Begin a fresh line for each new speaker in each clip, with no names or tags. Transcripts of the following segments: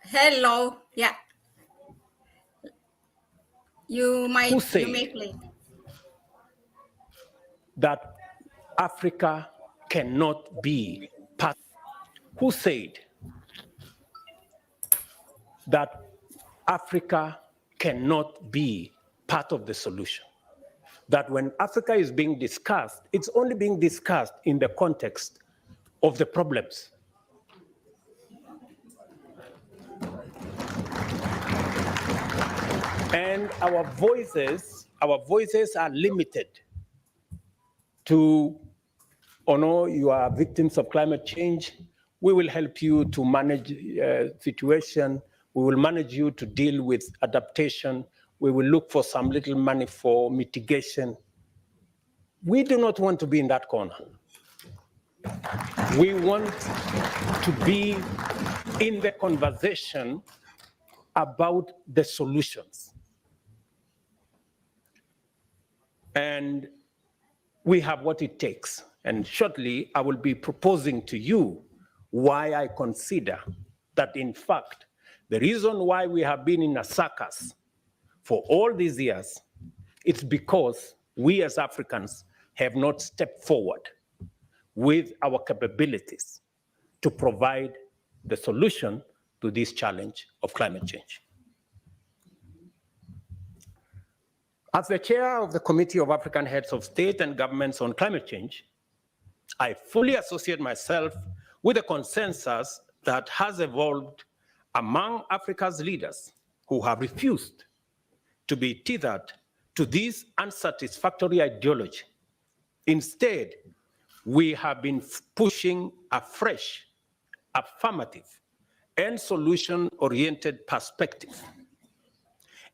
Hello. Yeah. You may play.
That Africa cannot be part? Who said that Africa cannot be part of the solution? That when Africa is being discussed, it's only being discussed in the context of the problems. And our voices are limited to, oh no, you are victims of climate change. We will help you to manage situation. We will manage you to deal with adaptation. We will look for some little money for mitigation. We do not want to be in that corner. We want to be in the conversation about the solutions. And we have what it takes. And shortly, I will be proposing to you why I consider that, in fact, the reason why we have been in a circus for all these years, it's because we as Africans have not stepped forward with our capabilities to provide the solution to this challenge of climate change. As the chair of the Committee of African Heads of State and Governments on Climate Change, I fully associate myself with the consensus that has evolved among Africa's leaders who have refused to be tethered to this unsatisfactory ideology. Instead, we have been pushing a fresh, affirmative, and solution-oriented perspective.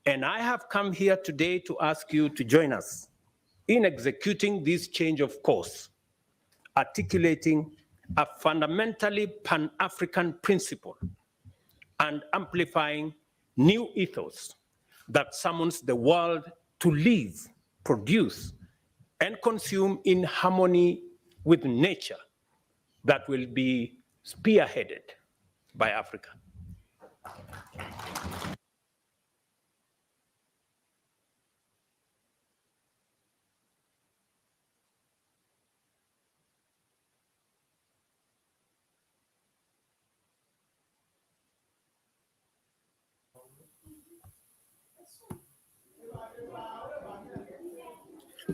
And I have come here today to ask you to join us in executing this change of course, articulating a fundamentally Pan-African principle and amplifying new ethos that summons the world to live, produce, and consume in harmony with nature that will be spearheaded by Africa.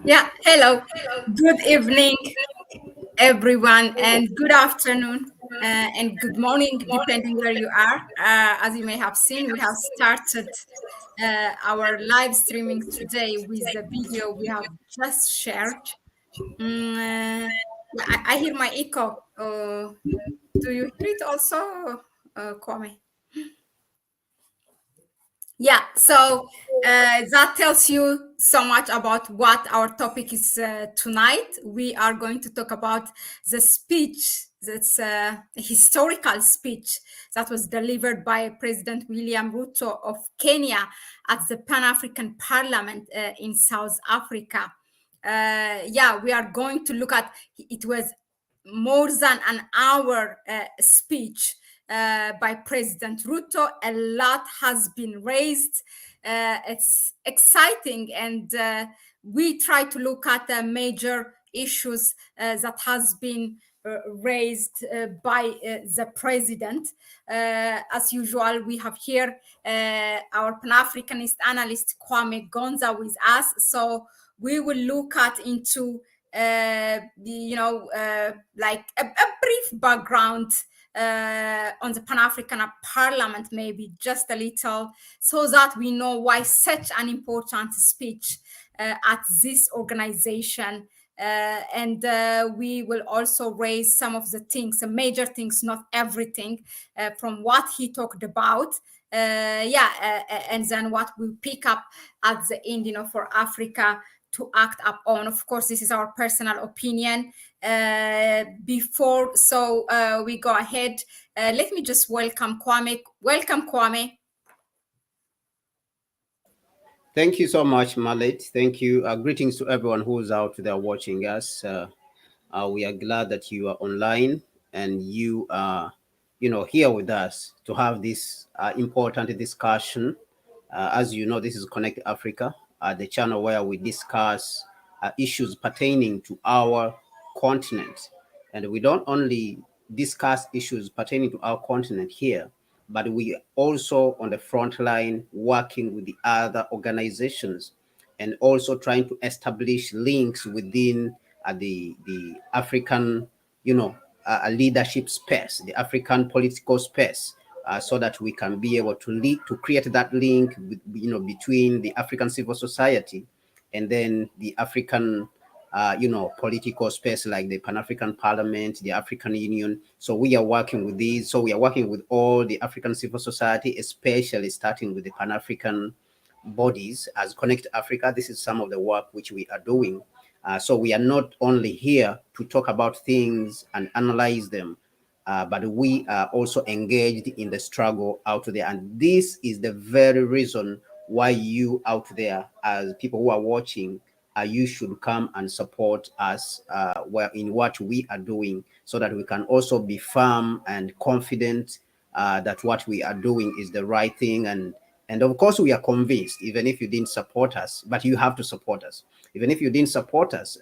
Yeah, hello. Good evening, everyone, and good afternoon and good morning, depending where you are. As you may have seen, we have started our live streaming today with the video we have just shared. I hear my echo. Do you hear it also, Kwame? Yeah, so that tells you so much about what our topic is tonight. We are going to talk about the speech, that's a historical speech that was delivered by President William Ruto of Kenya at the Pan African Parliament in South Africa. Yeah, we are going to look at, it was more than an hour speech by President Ruto. A lot has been raised. It's exciting, and we try to look at the major issues that has been raised by the president. As usual, we have here our Pan-Africanist analyst Kwame Gonza with us. So we will look at into like a brief background on the Pan-African Parliament, maybe just a little, so that we know why such an important speech at this organization. And we will also raise some of the things, the major things, not everything, from what he talked about. And then what we pick up at the end, for Africa to act upon. Of course, this is our personal opinion. Before we go ahead, let me just welcome Kwame. Welcome, Kwame.
Thank you so much, Mahlet. Thank you. Greetings to everyone who's out there watching us. We are glad that you are online and you are here with us to have this important discussion. As you know, this is Connect Africa, the channel where we discuss issues pertaining to our continent. And we don't only discuss issues pertaining to our continent here, but we also on the front line working with the other organizations and also trying to establish links within the African, leadership space, the African political space, so that we can be able to create that link, between the African civil society and then the African, political space like the Pan African Parliament, the African Union. So we are working with these. So we are working with all the African civil society, especially starting with the Pan African bodies as Connect Africa. This is some of the work which we are doing. So we are not only here to talk about things and analyze them, but we are also engaged in the struggle out there. And this is the very reason why you out there, as people who are watching, you should come and support us in what we are doing, so that we can also be firm and confident that what we are doing is the right thing. And of course, we are convinced, even if you didn't support us, but you have to support us. Even if you didn't support us,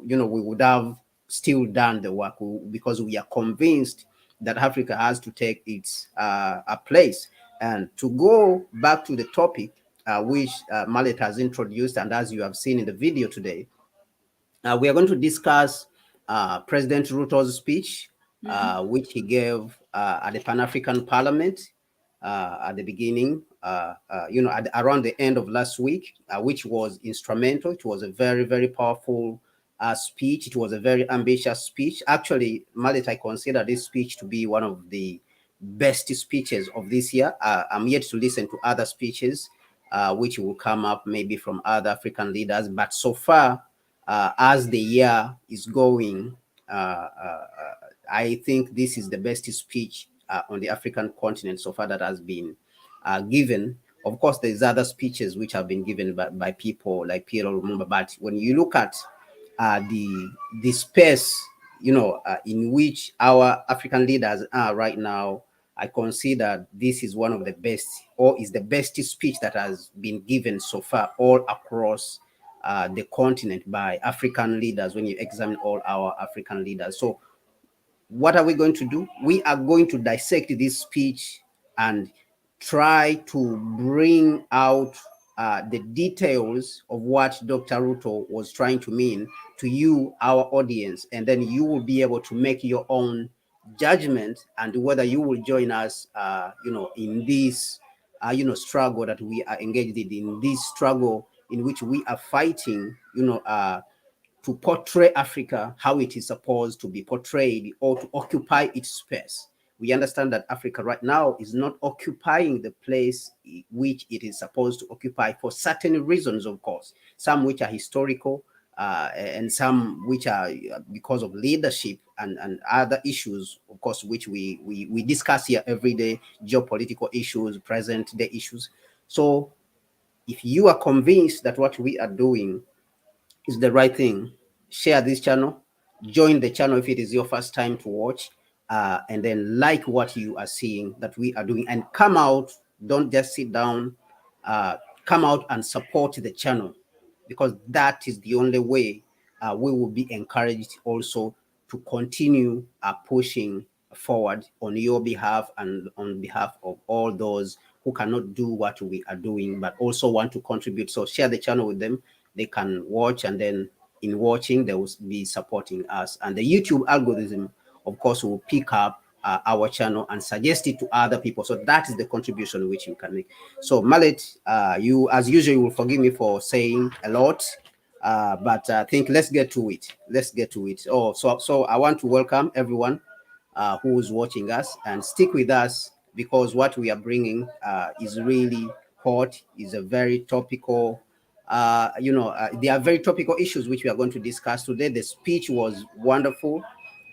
we would have still done the work, because we are convinced that Africa has to take its place. And to go back to the topic, which Mahlet has introduced, and as you have seen in the video today, we are going to discuss President Ruto's speech, which he gave at the Pan African Parliament at the beginning, around the end of last week, which was instrumental. It was a very, very powerful speech. It was a very ambitious speech. Actually, Mahlet, I consider this speech to be one of the best speeches of this year. I'm yet to listen to other speeches which will come up maybe from other African leaders. But so far, as the year is going, I think this is the best speech on the African continent so far that has been given. Of course, there's other speeches which have been given by people like Pierre Lumumba, but when you look at the space, in which our African leaders are right now, I consider this is one of the best, or is the best speech that has been given so far all across the continent by African leaders, when you examine all our African leaders. So what are we going to do? We are going to dissect this speech and try to bring out the details of what Dr. Ruto was trying to mean to you, our audience, and then you will be able to make your own judgment and whether you will join us, in this, struggle that we are engaged in this struggle in which we are fighting, to portray Africa how it is supposed to be portrayed, or to occupy its space. We understand that Africa right now is not occupying the place which it is supposed to occupy for certain reasons, of course, some which are historical, and some which are because of leadership and other issues, of course, which we discuss here every day, geopolitical issues, present day issues. So if you are convinced that what we are doing is the right thing, share this channel, join the channel if it is your first time to watch, and then like what you are seeing that we are doing, and come out, don't just sit down, come out and support the channel, because that is the only way we will be encouraged also to continue pushing forward on your behalf and on behalf of all those who cannot do what we are doing but also want to contribute. So share the channel with them. They can watch, and then in watching they will be supporting us, and the YouTube algorithm, of course, will pick up our channel and suggest it to other people. So that is the contribution which you can make. So Mahlet, you as usual will forgive me for saying a lot, but I think let's get to it. So I want to welcome everyone who is watching us, and stick with us, because what we are bringing is really hot, is a very topical, there are very topical issues which we are going to discuss today. The speech was wonderful,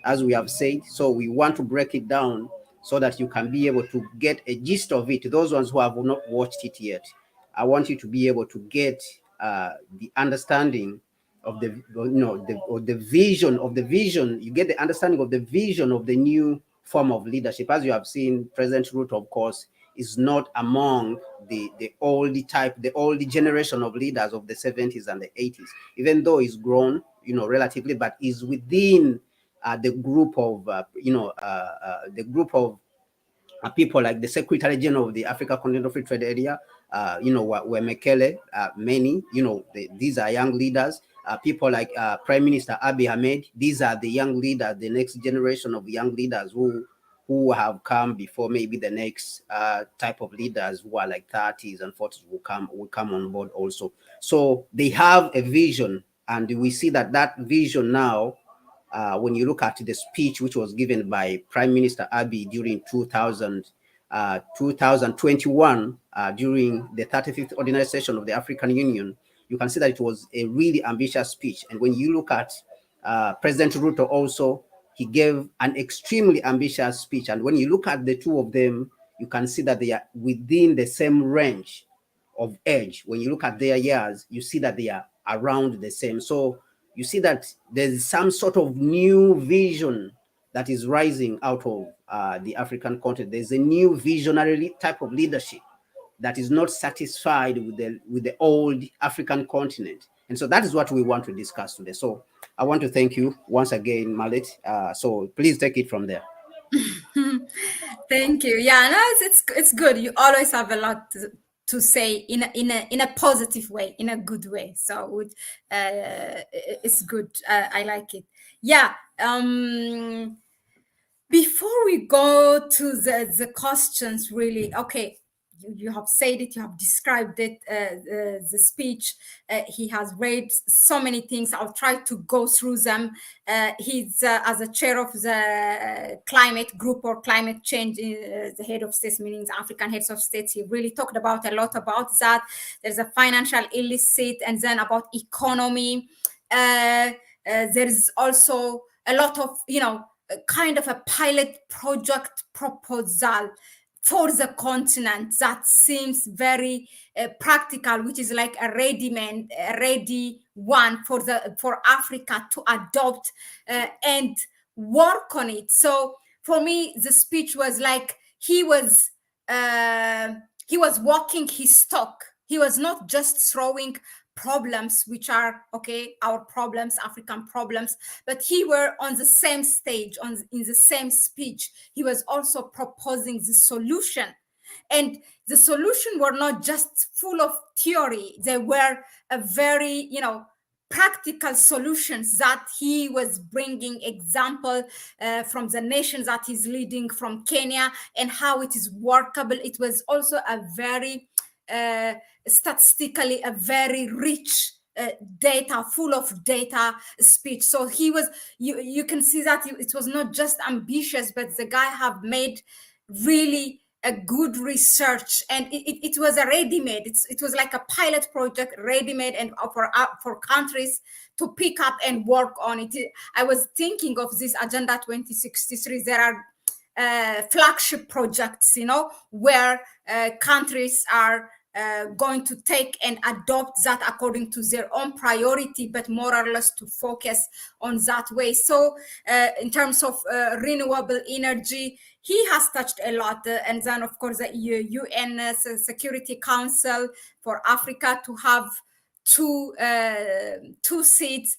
as we have said, so we want to break it down so that you can be able to get a gist of it. Those ones who have not watched it yet, I want you to be able to get the understanding of the, the vision of the vision. You get the understanding of the vision of the new form of leadership. As you have seen, President Ruto, of course, is not among the old generation of leaders of the 70s and the 80s, even though he's grown, relatively, but is within the group of, people like the Secretary General of the Africa Continental Free Trade Area, where Mahlet, many, these are young leaders. People like Prime Minister Abiy Ahmed, these are the young leaders, the next generation of young leaders who have come before maybe the next type of leaders who are like 30s and 40s will come on board also. So they have a vision, and we see that vision now, when you look at the speech which was given by Prime Minister Abiy during 2021, during the 35th ordinary session of the African Union, you can see that it was a really ambitious speech. And when you look at President Ruto also, he gave an extremely ambitious speech. And when you look at the two of them, you can see that they are within the same range of age. When you look at their years, you see that they are around the same. So you see that there's some sort of new vision that is rising out of the African continent. There's a new visionary type of leadership that is not satisfied with the old African continent. And so that is what we want to discuss today. So I want to thank you once again, Mahlet. So please take it from there.
Thank you. Yeah, no, it's good. You always have a lot to say in a positive way, in a good way. So it's good. I like it. Yeah. Before we go to the questions, really, okay. You have said it, you have described it, the speech. He has read so many things. I'll try to go through them. He's, as a chair of the climate group or climate change, the head of states, meaning the African heads of states. He really talked about a lot about that. There's a financial illicit, and then about economy. There's also a lot of, kind of a pilot project proposal for the continent that seems very practical, which is like a ready one for Africa to adopt and work on it. So for me, the speech was like he was walking his talk. He was not just throwing problems, which are our problems, African problems, but he were on the same stage, in the same speech. He was also proposing the solution, and the solution were not just full of theory. They were a very practical solutions that he was bringing example from the nations that he's leading, from Kenya, and how it is workable. It was also a very statistically a very rich data, full of data speech. So he was, you can see that it was not just ambitious, but the guy have made really a good research, and it was a ready-made. It was like a pilot project, ready-made, and for countries to pick up and work on it. I was thinking of this Agenda 2063. There are flagship projects, where countries are going to take and adopt that according to their own priority, but more or less to focus on that way. So in terms of renewable energy, he has touched a lot. And then, of course, the UN Security Council for Africa to have two seats.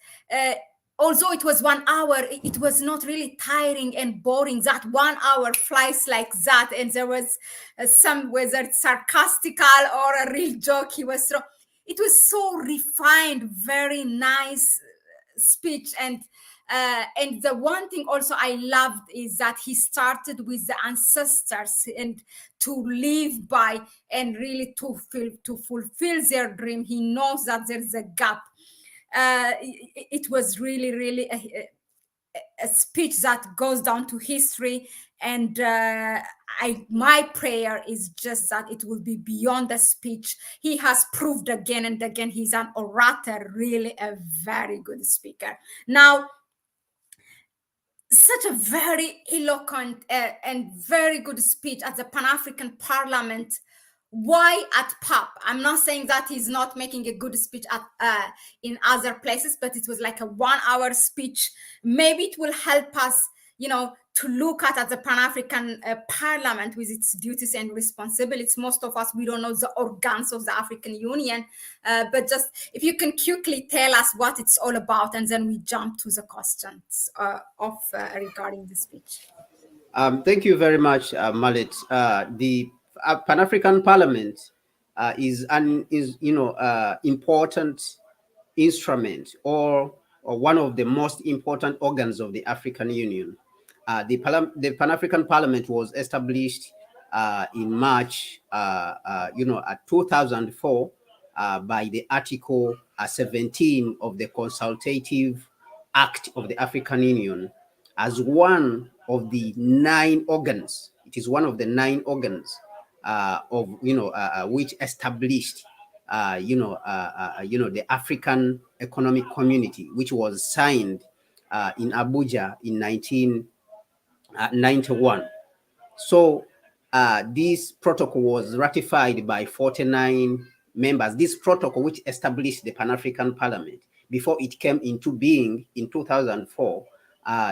Although it was 1 hour, it was not really tiring and boring, that 1 hour flies like that. And there was some, whether it's sarcastical or a real joke, it was so refined, very nice speech. And the one thing also I loved is that he started with the ancestors and to live by and really to fulfill their dream. He knows that there's a gap. It was really a speech that goes down to history, and my prayer is just that it will be beyond the speech. He has proved again and again he's an orator, really a very good speaker. Now, such a very eloquent and very good speech at the Pan African Parliament. Why at PAP? I'm not saying that he's not making a good speech at in other places, but it was like a 1 hour speech. Maybe it will help us, to look at the Pan-African Parliament with its duties and responsibilities. Most of us, we don't know the organs of the African Union, but just if you can quickly tell us what it's all about, and then we jump to the questions regarding the speech.
Thank you very much, Mahlet. The Pan African Parliament is important instrument or one of the most important organs of the African Union. The Pan African Parliament was established in March, 2004 by the Article 17 of the Consultative Act of the African Union as one of the 9 organs. It is one of the 9 organs which established the African Economic Community, which was signed in Abuja in 1991. So this protocol was ratified by 49 members. This protocol, which established the Pan-African Parliament, before it came into being in 2004,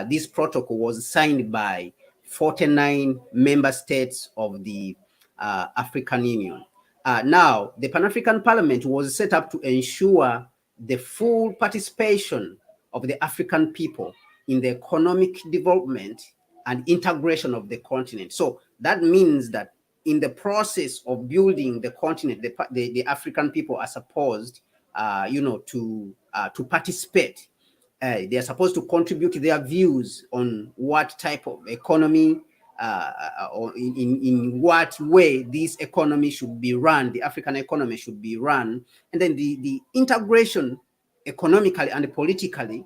this protocol was signed by 49 member states of the African Union. Now, the Pan-African Parliament was set up to ensure the full participation of the African people in the economic development and integration of the continent. So that means that in the process of building the continent, the African people are supposed, to participate. They are supposed to contribute their views on what type of economy, or in what way this economy should be run, the African economy should be run, and then the integration economically and politically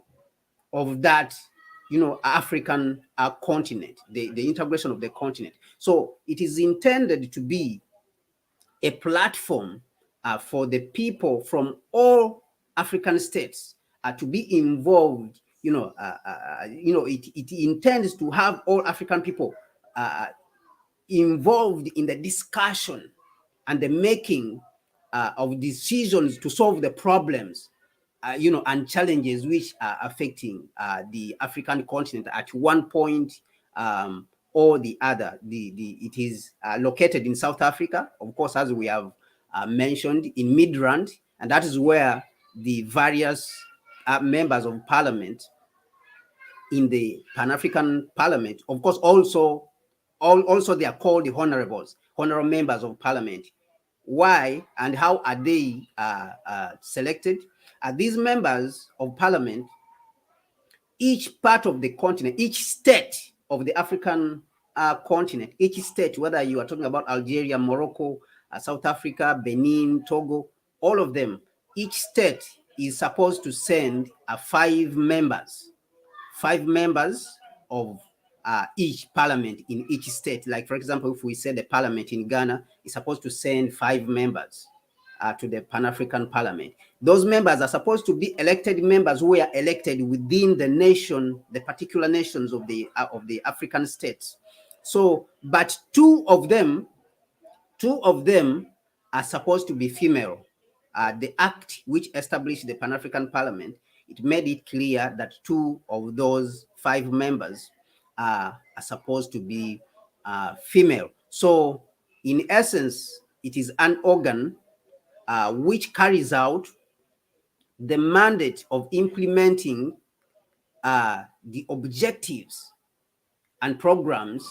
of that, African continent, the integration of the continent. So it is intended to be a platform for the people from all African states to be involved. It intends to have all African people involved in the discussion and the making of decisions to solve the problems, and challenges which are affecting the African continent at one point or the other. It is located in South Africa, of course, as we have mentioned, in Midrand, and that is where the various members of parliament in the Pan-African Parliament, of course, also they are called the honorable members of parliament. Why and how are they selected? These members of parliament, each part of the continent, each state of the African continent, each state, whether you are talking about Algeria, Morocco, South Africa, Benin, Togo, all of them, each state is supposed to send 5 members of each parliament in each state. Like, for example, if we say the parliament in Ghana is supposed to send 5 members to the Pan-African Parliament. Those members are supposed to be elected members who are elected within the nation, the particular nations of the African states. So, but two of them are supposed to be female. The act which established the Pan-African Parliament, it made it clear that 2 of those 5 members are supposed to be female. So, in essence, it is an organ which carries out the mandate of implementing the objectives and programs,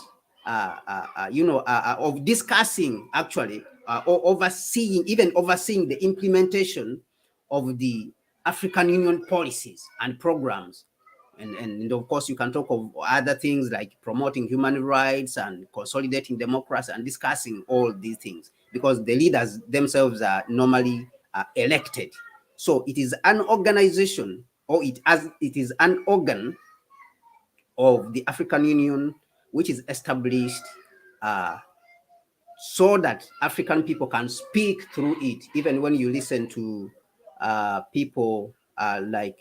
of discussing actually, or overseeing the implementation of the African Union policies and programs. And of course, you can talk of other things like promoting human rights and consolidating democracy and discussing all these things, because the leaders themselves are normally elected. So it is an organization, or it is an organ of the African Union, which is established so that African people can speak through it. Even when you listen to people like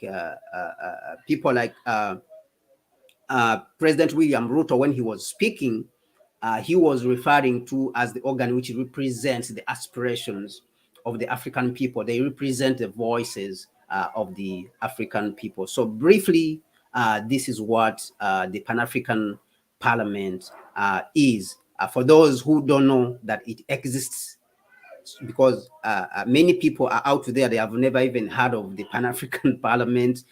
President William Ruto, when he was speaking, he was referring to as the organ which represents the aspirations of the African people. They represent the voices of the African people. So briefly, this is what the Pan African Parliament is. For those who don't know that it exists, because many people are out there, they have never even heard of the Pan African Parliament.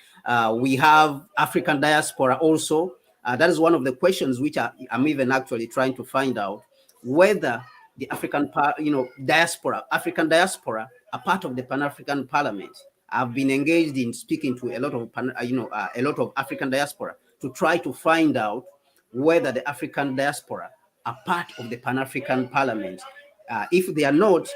We have African diaspora also. That is one of the questions which I'm even actually trying to find out, whether the African African diaspora are part of the Pan African Parliament. I've been engaged in speaking to a lot of a lot of African diaspora to try to find out whether the African diaspora are part of the Pan African Parliament. If they are not,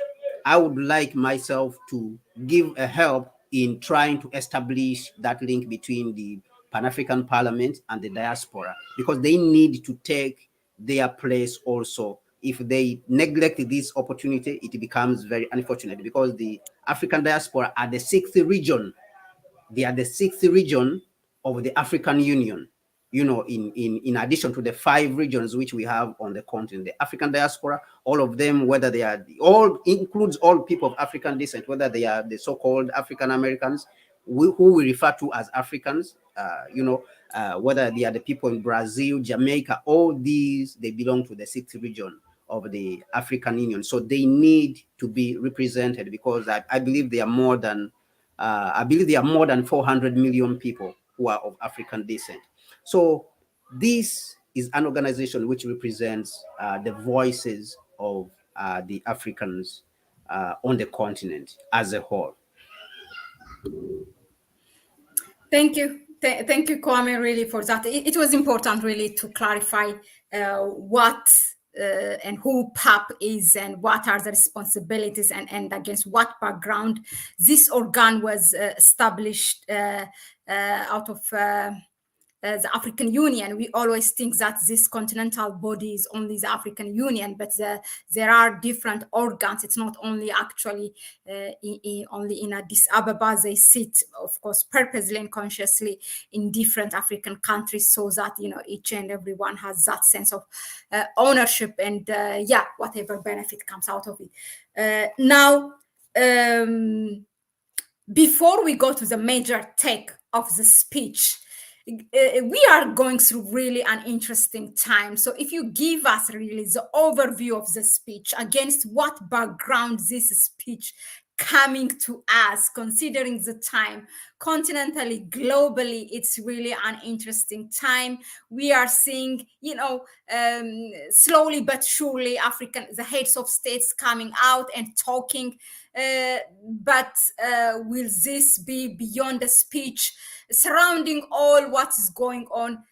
I would like myself to give a help in trying to establish that link between the Pan African Parliament and the diaspora, because they need to take their place also. If they neglect this opportunity, it becomes very unfortunate, because the African diaspora are the sixth region. They are the sixth region of the African Union, in addition to the 5 regions which we have on the continent. The African diaspora, all of them, whether they are, all includes all people of African descent, whether they are the so-called African Americans, who we refer to as Africans, whether they are the people in Brazil, Jamaica, all these, they belong to the 6th region of the African Union. So they need to be represented, because I believe there are more than 400 million people who are of African descent. So this is an organization which represents the voices of the Africans on the continent as a whole.
Thank you. Thank you, Kwame, really, for that. It was important, really, to clarify what and who PAP is, and what are the responsibilities, and against what background this organ was established out of the African Union. We always think that this continental body is only the African Union, but there are different organs. It's not only actually only in Addis Ababa. They sit, of course, purposely and consciously in different African countries, so that each and everyone has that sense of ownership, and whatever benefit comes out of it. Now, before we go to the major take of the speech, we are going through really an interesting time. So if you give us really the overview of the speech, against what background this speech coming to us, considering the time continentally, globally, it's really an interesting time. We are seeing, slowly but surely, the heads of states coming out and talking. But will this be beyond the speech, surrounding all what is going on?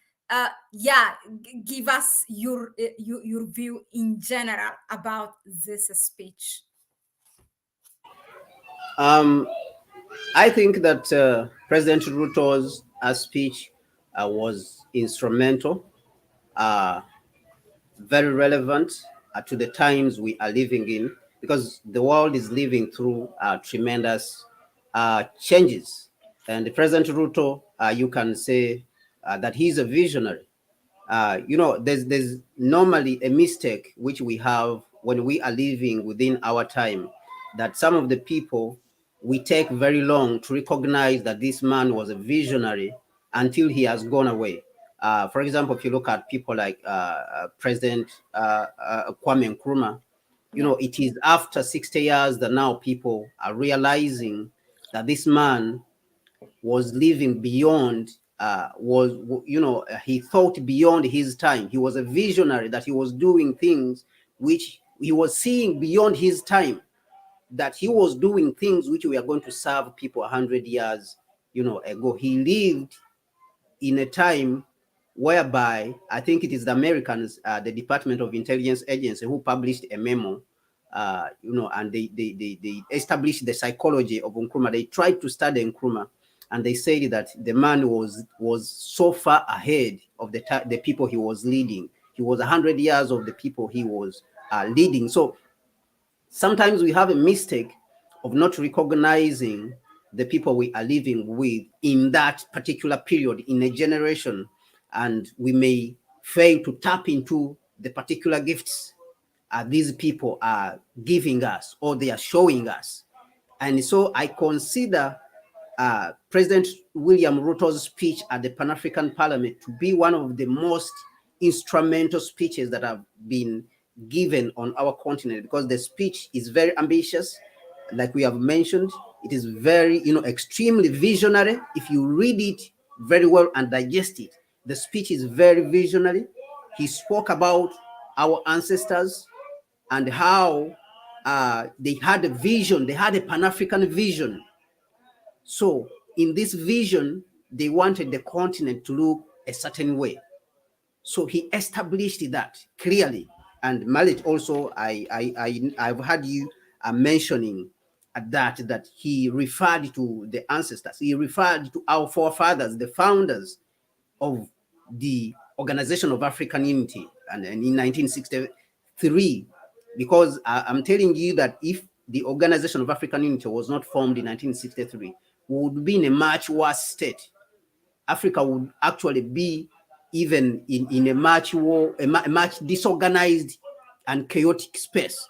Give us your view in general about this speech.
I think that President Ruto's speech was instrumental, very relevant to the times we are living in, because the world is living through tremendous changes. And President Ruto, you can say that he's a visionary. There's normally a mistake which we have when we are living within our time, that some of the people, we take very long to recognize that this man was a visionary until he has gone away. For example, if you look at people like President Kwame Nkrumah, it is after 60 years that now people are realizing that this man was living beyond, he thought beyond his time. He was a visionary, that he was doing things which he was seeing beyond his time, that he was doing things which we are going to serve people 100 years, ago. He lived in a time whereby, I think it is the Americans, the Department of Intelligence Agency, who published a memo, and they established the psychology of Nkrumah. They tried to study Nkrumah, and they said that the man was so far ahead of the people he was leading. He was 100 years of the people he was leading. So sometimes we have a mistake of not recognizing the people we are living with in that particular period, in a generation, and we may fail to tap into the particular gifts these people are giving us, or they are showing us. And so I consider President William Ruto's speech at the Pan African Parliament to be one of the most instrumental speeches that have been given on our continent, because the speech is very ambitious, like we have mentioned. It is very, extremely visionary. If you read it very well and digest it, the speech is very visionary. He spoke about our ancestors and how they had a vision, they had a Pan-African vision. So in this vision, they wanted the continent to look a certain way. So he established that clearly. And Mahlet also, I've heard you mentioning that he referred to the ancestors. He referred to our forefathers, the founders of the Organization of African Unity, and in 1963, because I'm telling you that if the Organization of African Unity was not formed in 1963, we would be in a much worse state. Africa would actually be even in a much disorganized and chaotic space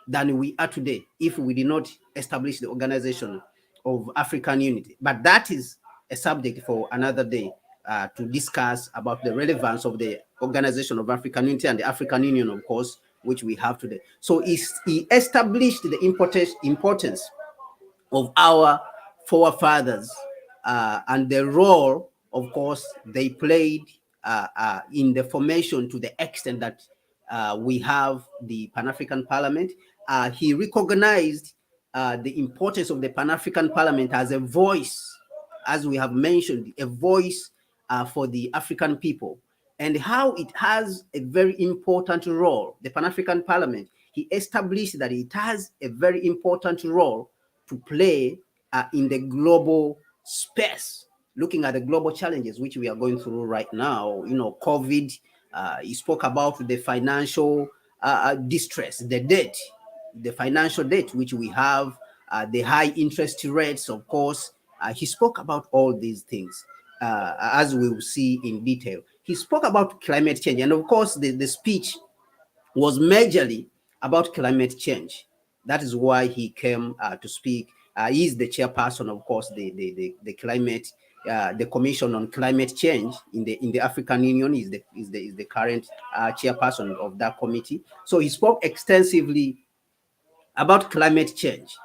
than we are today if we did not establish the Organization of African Unity. But that is a subject for another day to discuss about the relevance of the Organization of African Unity and the African Union, of course, which we have today. So he established the importance of our forefathers and the role, of course, they played in the formation to the extent that we have the Pan-African Parliament. He recognized the importance of the Pan-African Parliament as a voice, as we have mentioned, a voice for the African people, and how it has a very important role. The Pan-African Parliament, he established that it has a very important role to play in the global space, looking at the global challenges which we are going through right now. COVID, he spoke about the financial distress, the debt, the financial debt which we have, the high interest rates, of course. He spoke about all these things, as we will see in detail. He spoke about climate change, and of course the speech was majorly about climate change. That is why he came to speak. He is the chairperson, of course, the climate, the Commission on Climate Change in the African Union. Is the current chairperson of that committee. So he spoke extensively about climate change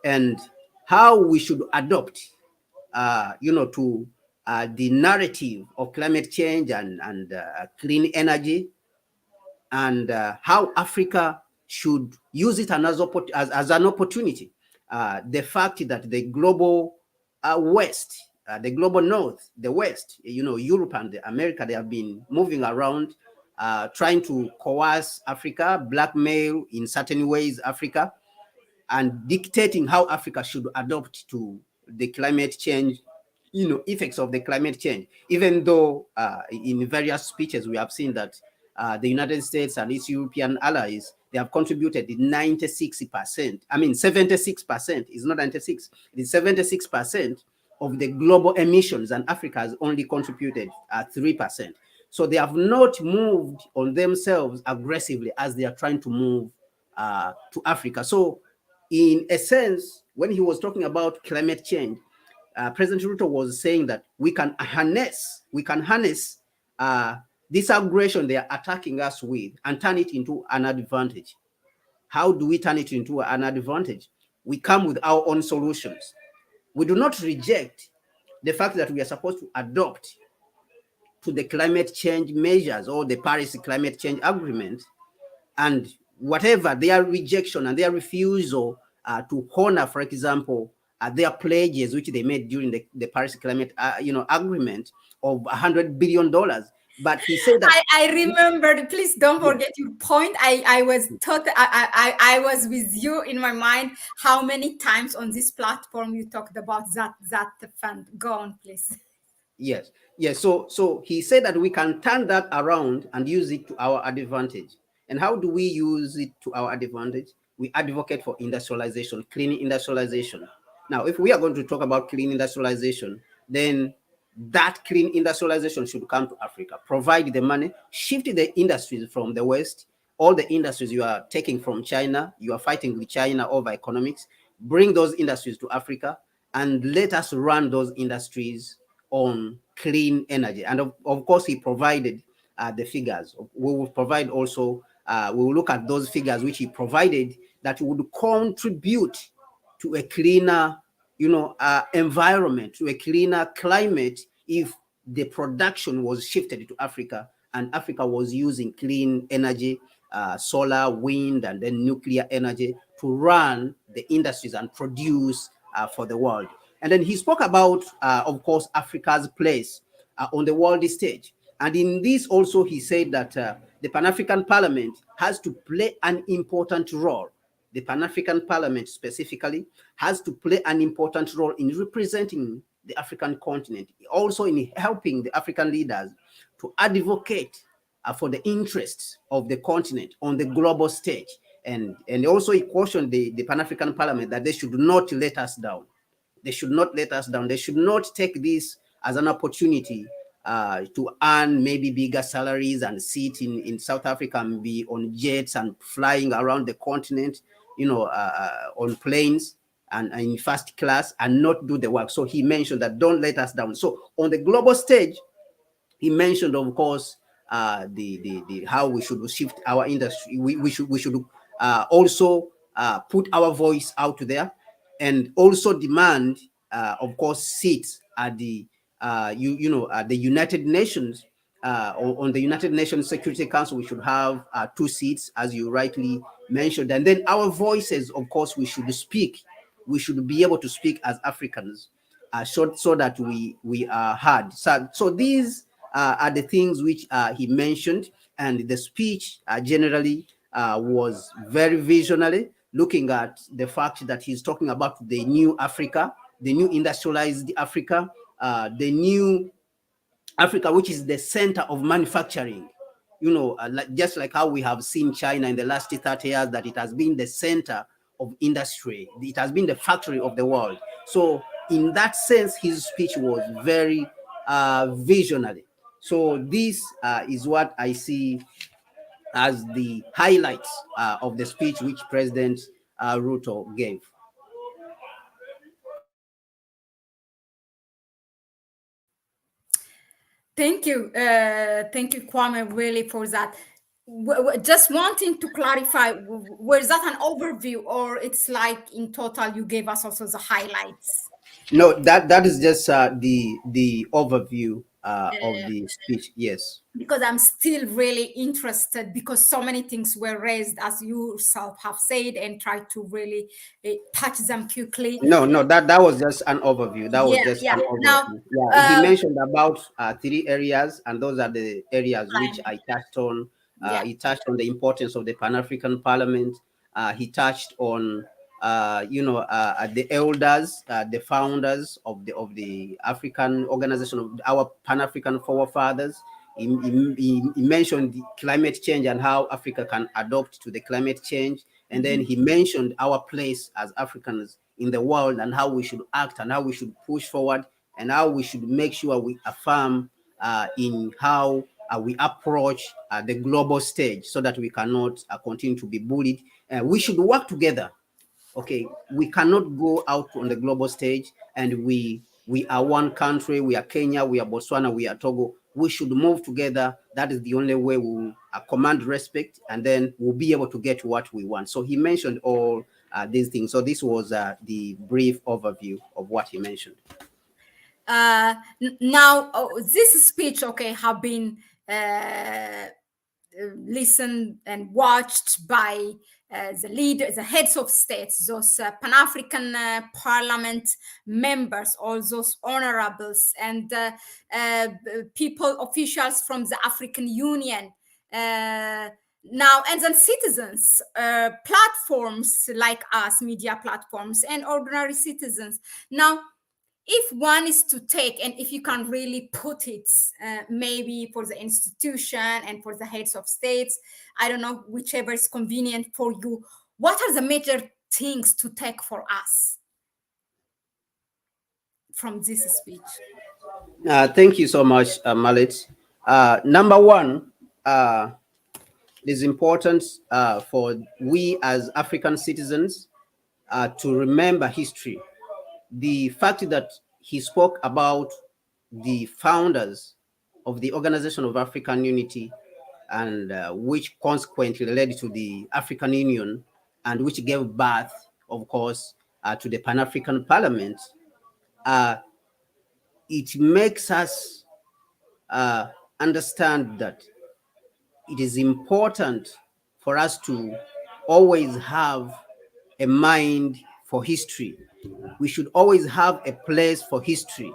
and how we should adopt, to the narrative of climate change and clean energy, and how Africa should use it as an opportunity. The fact that the global West, the global North, the West, Europe and America, they have been moving around, trying to coerce Africa, blackmail in certain ways Africa, and dictating how Africa should adopt to the climate change, effects of the climate change. Even though in various speeches we have seen that the United States and its European allies, they have contributed 96%. I mean, 76%. It's not 96. It is 76% of the global emissions, and Africa has only contributed 3%. So they have not moved on themselves aggressively as they are trying to move to Africa. So in a sense, when he was talking about climate change, President Ruto was saying that we can harness this aggression they are attacking us with and turn it into an advantage. How do we turn it into an advantage? We come with our own solutions. We do not reject the fact that we are supposed to adopt to the climate change measures or the Paris Climate Change Agreement, and whatever their rejection and their refusal to honor, for example, their pledges which they made during the Paris Climate Agreement of $100 billion. But he said that
I remember. Please don't forget your point. I was with you in my mind. How many times on this platform you talked about that fund? Go on, please.
Yes. So he said that we can turn that around and use it to our advantage. And how do we use it to our advantage? We advocate for industrialization, clean industrialization. Now, if we are going to talk about clean industrialization, then that clean industrialization should come to Africa, provide the money, shift the industries from the West. All the industries you are taking from China, you are fighting with China over economics, bring those industries to Africa, and let us run those industries on clean energy. And of course, he provided the figures. We will provide also, we will look at those figures which he provided that would contribute to a cleaner, environment, to a cleaner climate if the production was shifted to Africa and Africa was using clean energy, solar, wind, and then nuclear energy to run the industries and produce for the world. And then he spoke about, of course, Africa's place on the world stage. And in this also, he said that the Pan African Parliament has to play an important role. The Pan African Parliament specifically has to play an important role in representing the African continent, also in helping the African leaders to advocate for the interests of the continent on the global stage. And also he cautioned the Pan African Parliament that they should not let us down. They should not let us down. They should not take this as an opportunity to earn maybe bigger salaries and sit in South Africa and be on jets and flying around the continent, on planes and in first class and not do the work. So he mentioned that don't let us down. So on the global stage, he mentioned, of course, the how we should shift our industry. We should also put our voice out there, and also demand, of course, seats at the the United Nations. On the United Nations Security Council, we should have 2 seats, as you rightly mentioned, and then our voices, of course, we should speak. We should be able to speak as Africans, so that we are heard. So these are the things which he mentioned, and the speech generally was very visionary, looking at the fact that he's talking about the new Africa, the new industrialized Africa, the new Africa, which is the center of manufacturing. Just like how we have seen China in the last 30 years, that it has been the center of industry. It has been the factory of the world. So in that sense, his speech was very visionary. So this is what I see as the highlights of the speech which President Ruto gave.
Thank you, Kwame, really for that. Just wanting to clarify, was that an overview, or it's like in total you gave us also the highlights?
No, that is just the overview of the speech. Yes.
Because I'm still really interested, because so many things were raised, as you yourself have said, and try to really touch them quickly.
No, that was just an overview. That was just an overview. Now, he mentioned about 3 areas, and those are the areas which I touched on. He touched on the importance of the Pan African Parliament. He touched on the elders, the founders of the African organization, of our Pan African forefathers. He mentioned the climate change and how Africa can adapt to the climate change. And then he mentioned our place as Africans in the world, and how we should act, and how we should push forward, and how we should make sure we affirm in how we approach the global stage, so that we cannot continue to be bullied. We should work together. Okay, we cannot go out on the global stage and we are one country. We are Kenya, we are Botswana, we are Togo. We should move together. That is the only way we will command respect, and then we'll be able to get what we want. So he mentioned all these things. So this was the brief overview of what he mentioned.
Now, this speech, have been listened and watched by the heads of states, those Pan African Parliament members, all those honorables, and people, officials from the African Union. Now, and then citizens, platforms like us, media platforms, and ordinary citizens. Now, if one is to take, and if you can really put it, maybe for the institution and for the heads of states, I don't know, whichever is convenient for you, what are the major things to take for us from this speech?
Thank you so much, Mahlet. Number one, it is important for we as African citizens to remember history. the fact that he spoke about the founders of the Organization of African Unity, and which consequently led to the African Union, and which gave birth, of course, to the Pan African Parliament, it makes us understand that it is important for us to always have a mind for history. We should always have a place for history,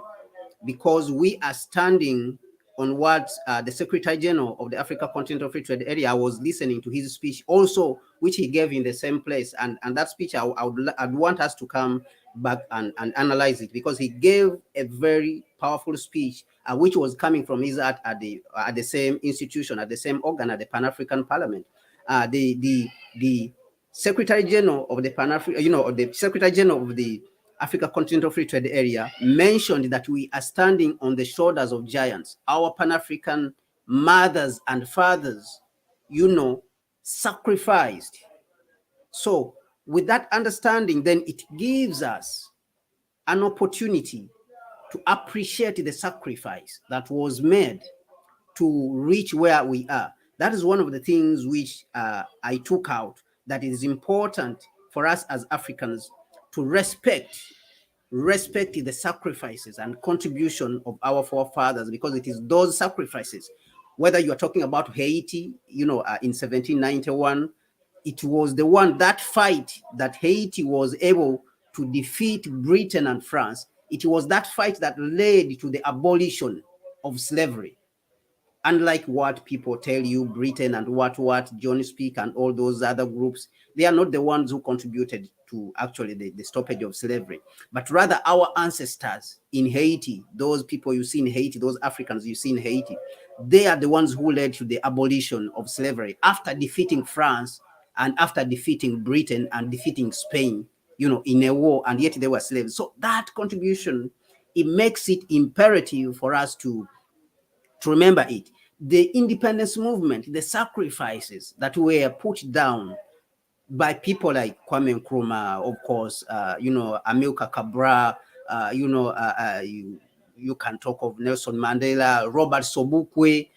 because we are standing on what the Secretary General of the Africa Continental Free Trade Area, I was listening to his speech also, which he gave in the same place. And that speech, I'd want us to come back and analyze it, because he gave a very powerful speech, which was coming from his heart at the same institution, at the same organ, at the Pan African Parliament. The Secretary General of the Pan African, the Secretary General of the Africa Continental Free Trade Area mentioned that we are standing on the shoulders of giants. Our Pan-African mothers and fathers, sacrificed. So with that understanding, then it gives us an opportunity to appreciate the sacrifice that was made to reach where we are. That is one of the things which I took out, that it is important for us as Africans to respect the sacrifices and contribution of our forefathers, because it is those sacrifices, whether you are talking about Haiti, in 1791, it was that fight that Haiti was able to defeat Britain and France. It was that fight that led to the abolition of slavery. Unlike what people tell you, Britain and what John Speak and all those other groups, they are not the ones who contributed to actually the stoppage of slavery, but rather our ancestors in Haiti, those people you see in Haiti, those Africans you see in Haiti, they are the ones who led to the abolition of slavery after defeating France and after defeating Britain and defeating Spain, in a war, and yet they were slaves. So that contribution, it makes it imperative for us to remember it. The independence movement, the sacrifices that were put down by people like Kwame Nkrumah, of course, Amilcar Cabral, you can talk of Nelson Mandela, Robert Sobukwe,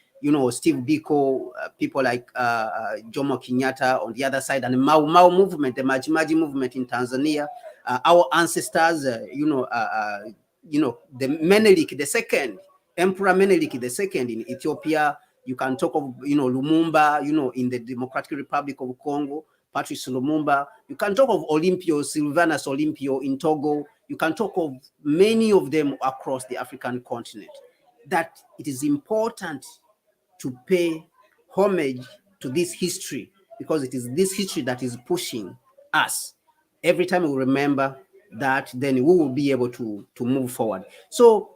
Steve Biko, people like Jomo Kenyatta on the other side, and the Mau movement, the Majimaji movement in Tanzania, our ancestors, the Menelik II, Emperor Menelik II in Ethiopia. You can talk of, Lumumba, in the Democratic Republic of Congo, Patrice Lumumba. You can talk of Olympio, Sylvanus Olympio in Togo. You can talk of many of them across the African continent. That it is important to pay homage to this history, because it is this history that is pushing us. Every time we remember that, then we will be able to move forward. So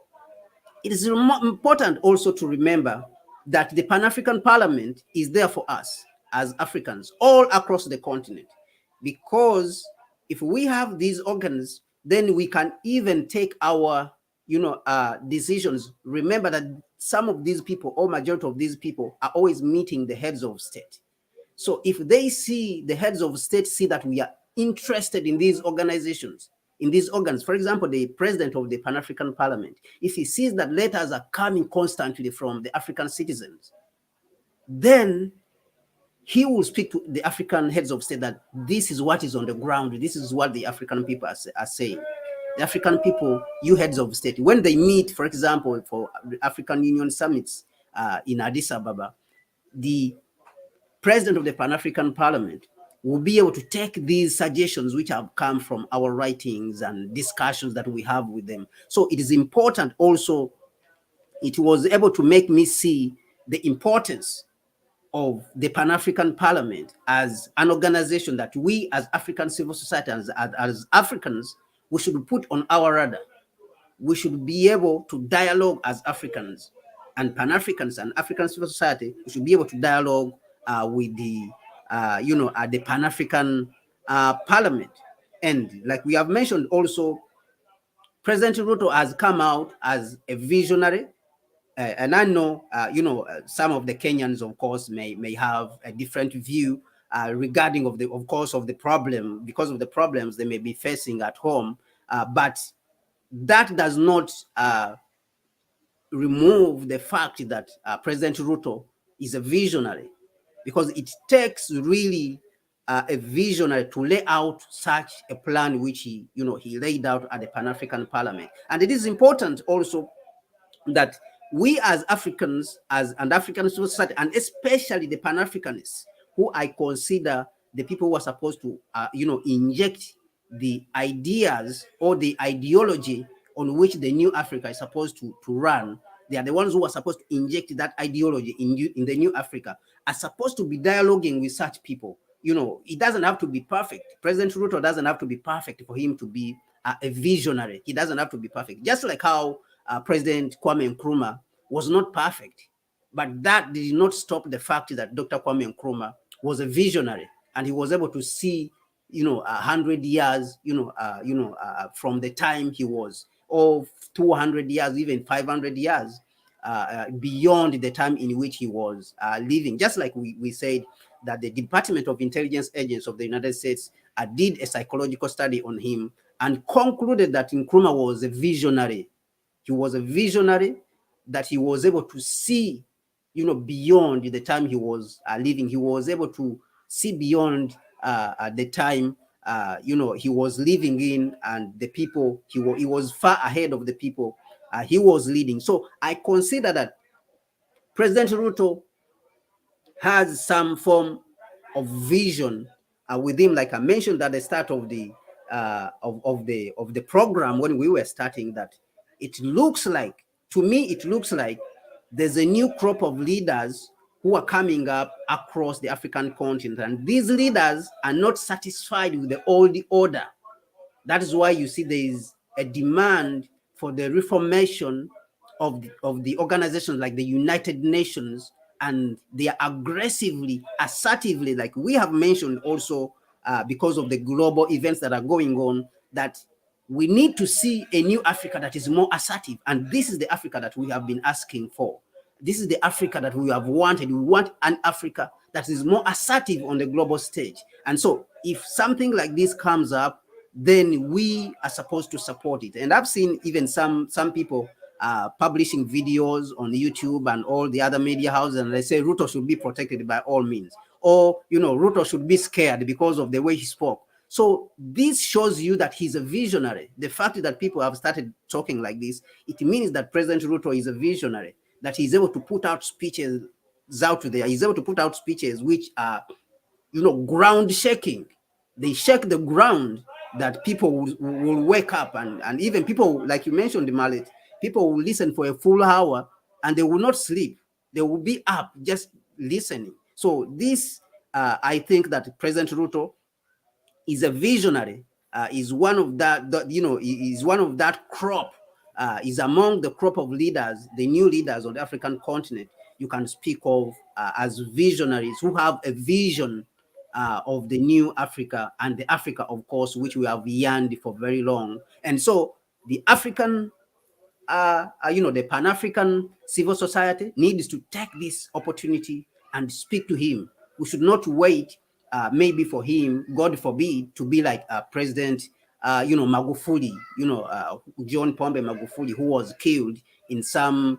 it is important also to remember that the Pan-African Parliament is there for us as Africans all across the continent, because if we have these organs, then we can even take our decisions. Remember that some of these people, or majority of these people, are always meeting the heads of state. So if they see, the heads of state see that we are interested in these organizations, in these organs, for example, the president of the Pan-African Parliament, if he sees that letters are coming constantly from the African citizens, then he will speak to the African heads of state that this is what is on the ground, this is what the African people are saying. The African people, you heads of state, when they meet, for example, for African Union summits in Addis Ababa, the president of the Pan-African Parliament will be able to take these suggestions which have come from our writings and discussions that we have with them. So it is important also, it was able to make me see the importance of the Pan-African Parliament as an organization that we as African civil society, as Africans, we should put on our radar. We should be able to dialogue as Africans and Pan-Africans and African civil society. We should be able to dialogue with the Pan-African Parliament. And like we have mentioned also, President Ruto has come out as a visionary. And I know, some of the Kenyans, of course, may have a different view regarding the problem, because of the problems they may be facing at home. But that does not remove the fact that President Ruto is a visionary, because it takes really a visionary to lay out such a plan which he laid out at the Pan African Parliament. And it is important also that we as Africans, and African society, and especially the Pan Africanists, who I consider the people who are supposed to inject the ideas or the ideology on which the new Africa is supposed to run. They are the ones who are supposed to inject that ideology in the new Africa, are supposed to be dialoguing with such people. It doesn't have to be perfect. President Ruto doesn't have to be perfect for him to be a visionary. He doesn't have to be perfect. Just like how President Kwame Nkrumah was not perfect, but that did not stop the fact that Dr. Kwame Nkrumah was a visionary, and he was able to see 100 years from the time he was, or 200 years, even 500 years beyond the time in which he was living. Just like we said that the Department of Intelligence Agents of the United States did a psychological study on him and concluded that Nkrumah was a visionary. He was a visionary, that he was able to see, beyond the time he was living. He was able to see beyond the time, he was living in, and the people, he was far ahead of the people he was leading. So I consider that President Ruto has some form of vision with him, like I mentioned at the start of the program when we were starting, that it looks like, to me, it looks like there's a new crop of leaders who are coming up across the African continent, and these leaders are not satisfied with the old order. That is why you see there is a demand for the reformation of the organizations like the United Nations, and they are aggressively, assertively, like we have mentioned also, because of the global events that are going on, that we need to see a new Africa that is more assertive. And this is the Africa that we have been asking for. This is the Africa that we have wanted. We want an Africa that is more assertive on the global stage. And so if something like this comes up, then we are supposed to support it. And I've seen even some people publishing videos on YouTube and all the other media houses, and they say Ruto should be protected by all means, or Ruto should be scared because of the way he spoke. So this shows you that he's a visionary. The fact that people have started talking like this, it means that President Ruto is a visionary, that he's able to put out speeches out there. He's able to put out speeches which are, ground shaking. They shake the ground, that people will wake up, and even people, like you mentioned, Mahlet, people will listen for a full hour and they will not sleep. They will be up just listening. So this, I think that President Ruto is a visionary, is one of that, is one of that crop, is among the crop of leaders, the new leaders on the African continent you can speak of as visionaries who have a vision of the new Africa, and the Africa, of course, which we have yearned for very long. And so the African, the Pan-African civil society needs to take this opportunity and speak to him. We should not wait maybe for him, God forbid, to be like President, Magufuli, John Pombe Magufuli, who was killed in some,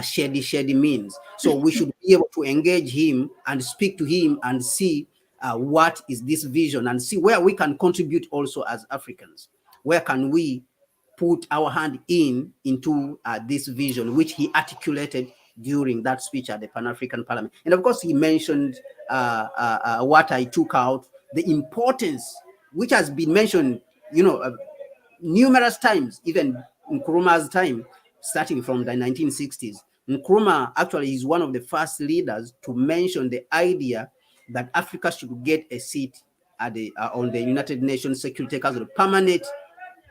shady means. So we should be able to engage him and speak to him and see what is this vision, and see where we can contribute also as Africans. Where can we put our hand into this vision, which he articulated during that speech at the Pan African Parliament. And of course, he mentioned what I took out, the importance, which has been mentioned, numerous times, even in Nkrumah's time, starting from the 1960s. Nkrumah actually is one of the first leaders to mention the idea that Africa should get a seat at on the United Nations Security Council, permanent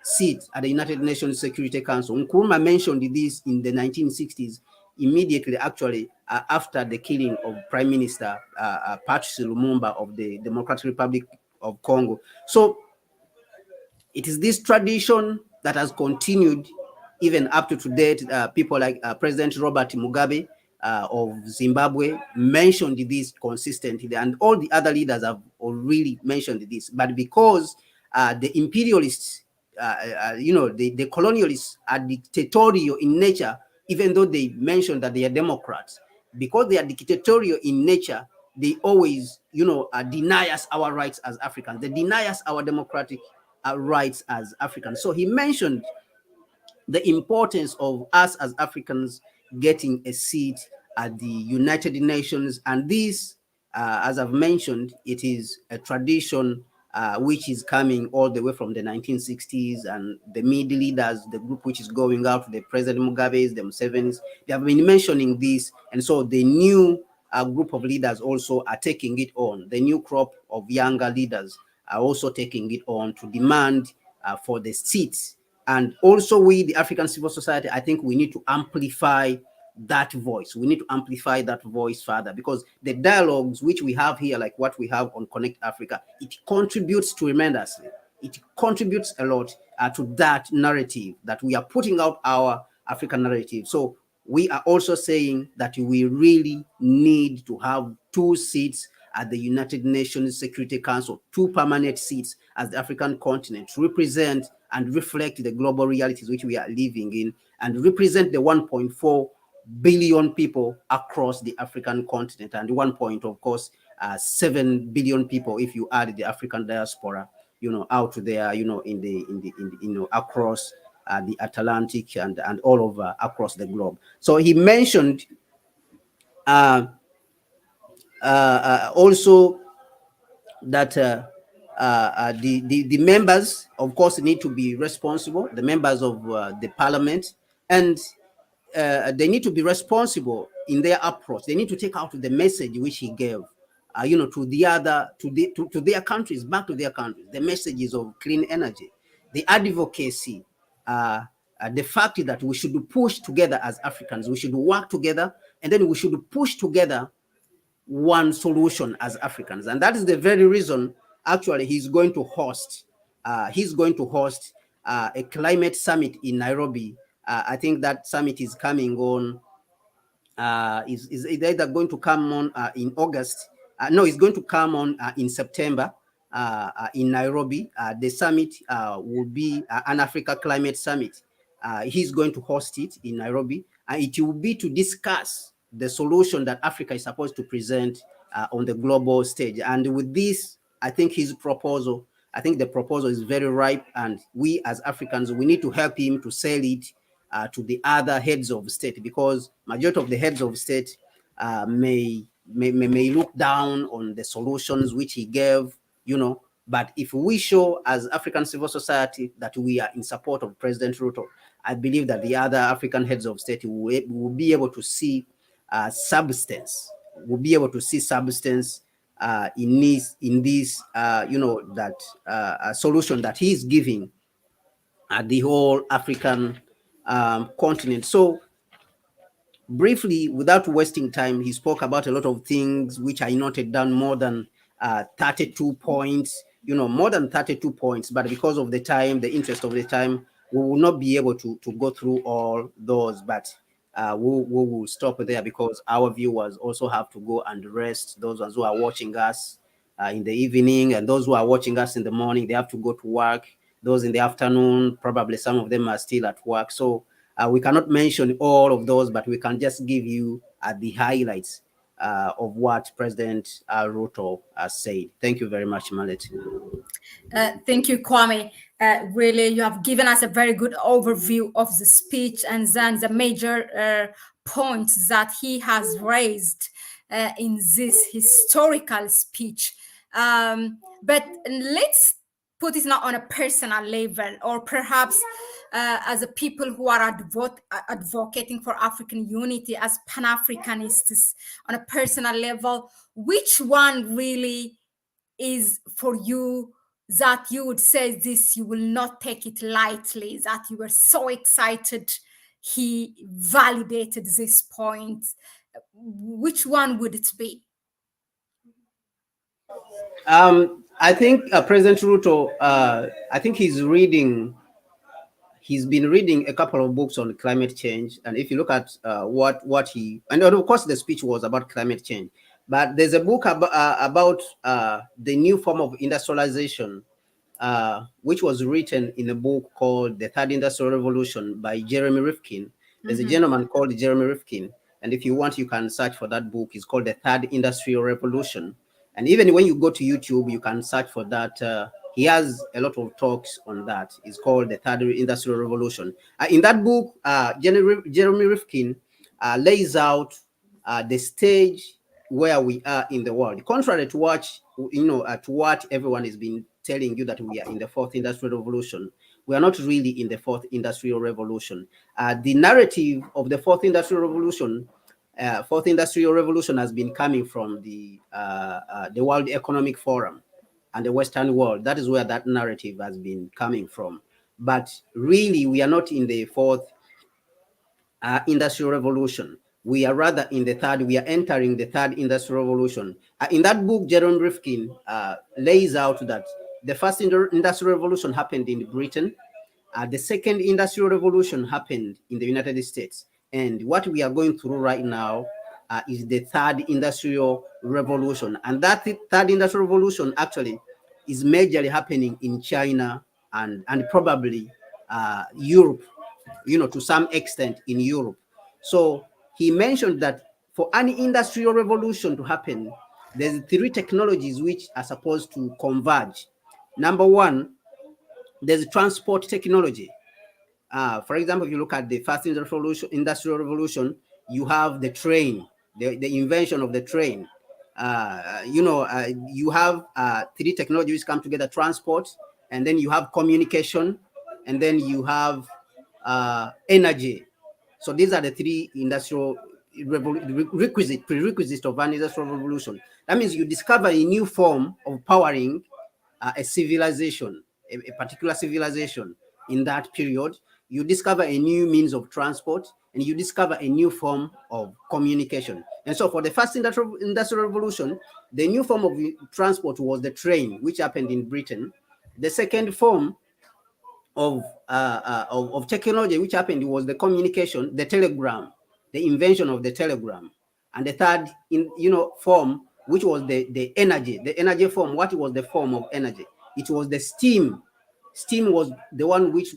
seat at the United Nations Security Council. Nkrumah mentioned this in the 1960s, immediately, actually, after the killing of Prime Minister Patrice Lumumba of the Democratic Republic of Congo. So it is this tradition that has continued even up to today. People like President Robert Mugabe of Zimbabwe mentioned this consistently, and all the other leaders have really mentioned this. But because the imperialists the colonialists are dictatorial in nature, even though they mention that they are democrats. Because they are dictatorial in nature, they always, deny us our rights as Africans. They deny us our democratic rights as Africans. So he mentioned the importance of us as Africans getting a seat at the United Nations. And this, as I've mentioned, it is a tradition which is coming all the way from the 1960s, and the middle leaders, the group which is going out, the President Mugabe's, the Museveni's, they have been mentioning this. And so the new group of leaders also are taking it on. The new crop of younger leaders are also taking it on to demand for the seats. And also we, the African civil society, I think we need to amplify that voice. We need to amplify that voice further, because the dialogues which we have here, like what we have on Connect Africa, it contributes tremendously. It contributes a lot to that narrative, that we are putting out our African narrative. So we are also saying that we really need to have 2 seats at the United Nations Security Council, 2 permanent seats as the African continent, to represent and reflect the global realities which we are living in, and represent the 1.4 billion people across the African continent, and 7 billion people if you add the African diaspora, out there, in the across the Atlantic and all over across the globe. So he mentioned also that the members, of course, need to be responsible, the members of the parliament, and they need to be responsible in their approach. They need to take out the message which he gave, to their countries, back to their countries, the messages of clean energy, the advocacy, the fact that we should push together as Africans, we should work together, and then we should push together one solution as Africans. And that is the very reason, actually, he's going to host a climate summit in Nairobi. I think that summit is coming on, is either going to come on in August. No, it's going to come on in September in Nairobi. The summit will be an Africa Climate Summit. He's going to host it in Nairobi. It will be to discuss the solution that Africa is supposed to present on the global stage. And with this, I think the proposal is very ripe, and we as Africans, we need to help him to sell it to the other heads of state, because majority of the heads of state may look down on the solutions which he gave, but if we show as African civil society that we are in support of President Ruto, I believe that the other African heads of state will be able to see substance. We'll be able to see substance in this that solution that he's giving the whole African continent. So briefly, without wasting time, he spoke about a lot of things which I noted down, more than 32 points, more than 32 points. But because of the time, the interest of the time, we will not be able to go through all those. But we will stop there, because our viewers also have to go and rest. Those ones who are watching us in the evening, and those who are watching us in the morning, they have to go to work. Those in the afternoon, probably some of them are still at work. So we cannot mention all of those, but we can just give you the highlights of what President Ruto said. Thank you very much, Mahlet.
Thank you, Kwame. Really, you have given us a very good overview of the speech and then the major points that he has raised in this historical speech. But let's put it now on a personal level, or perhaps as a people who are advocating for African unity, as Pan-Africanists on a personal level. Which one really is for you that you would say this, you will not take it lightly, that you were so excited he validated this point? Which one would it be?
I think President Ruto, I think he's been reading a couple of books on climate change. And if you look at what he, and of course the speech was about climate change, but there's a book about the new form of industrialization which was written in a book called The Third Industrial Revolution by Jeremy Rifkin. There's a gentleman called Jeremy Rifkin, and if you want, you can search for that book. It's called The Third Industrial Revolution. And even when you go to YouTube, you can search for that. He has a lot of talks on that. It's called The Third Industrial Revolution. In that book, Jeremy Rifkin lays out the stage where we are in the world, contrary to what to what everyone has been telling you, that we are in the fourth industrial revolution. We are not really in the fourth industrial revolution. The narrative of the fourth industrial revolution has been coming from the World Economic Forum and the Western world. That is where that narrative has been coming from. But really, we are not in the fourth industrial revolution. We are rather in the third. We are entering the third industrial revolution. In that book, Jerome Rifkin lays out that the first industrial revolution happened in Britain. The second industrial revolution happened in the United States. And what we are going through right now is the third industrial revolution. And that third industrial revolution actually is majorly happening in China and probably Europe, to some extent in Europe. So he mentioned that for any industrial revolution to happen, there's three technologies which are supposed to converge. Number one, there's transport technology. For example, if you look at the first industrial revolution, you have the train, the invention of the train. You have three technologies come together: transport, and then you have communication, and then you have energy. So these are the three industrial prerequisites of an industrial revolution. That means you discover a new form of powering a civilization, a particular civilization. In that period, you discover a new means of transport, and you discover a new form of communication. And so for the first industrial revolution, the new form of transport was the train, which happened in Britain. The second form of technology which happened was the communication, the telegram, the invention of the telegram. And the third form, which was the energy form. What was the form of energy? It was the steam. Steam was the one which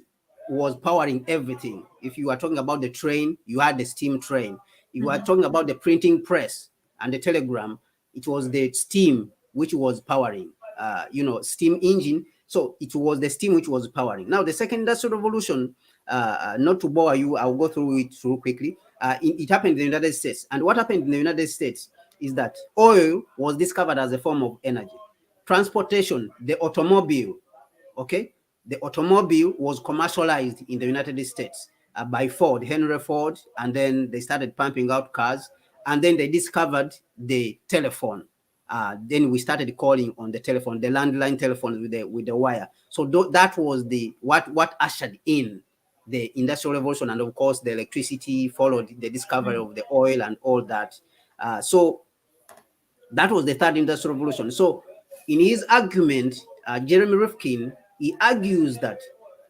was powering everything. If you are talking about the train, you had the steam train. You are talking about the printing press and the telegram, it was the steam which was powering steam engine. So it was the steam which was powering. Now, the second industrial revolution, not to bore you, I'll go through it quickly. It happened in the United States. And what happened in the United States is that oil was discovered as a form of energy. Transportation, the automobile, okay? The automobile was commercialized in the United States by Ford, Henry Ford, and then they started pumping out cars, and then they discovered the telephone. Then we started calling on the telephone, the landline telephone with the wire. So that was what ushered in the industrial revolution, and of course the electricity followed the discovery of the oil and all that. So that was the third industrial revolution. So in his argument, Jeremy Rifkin, he argues that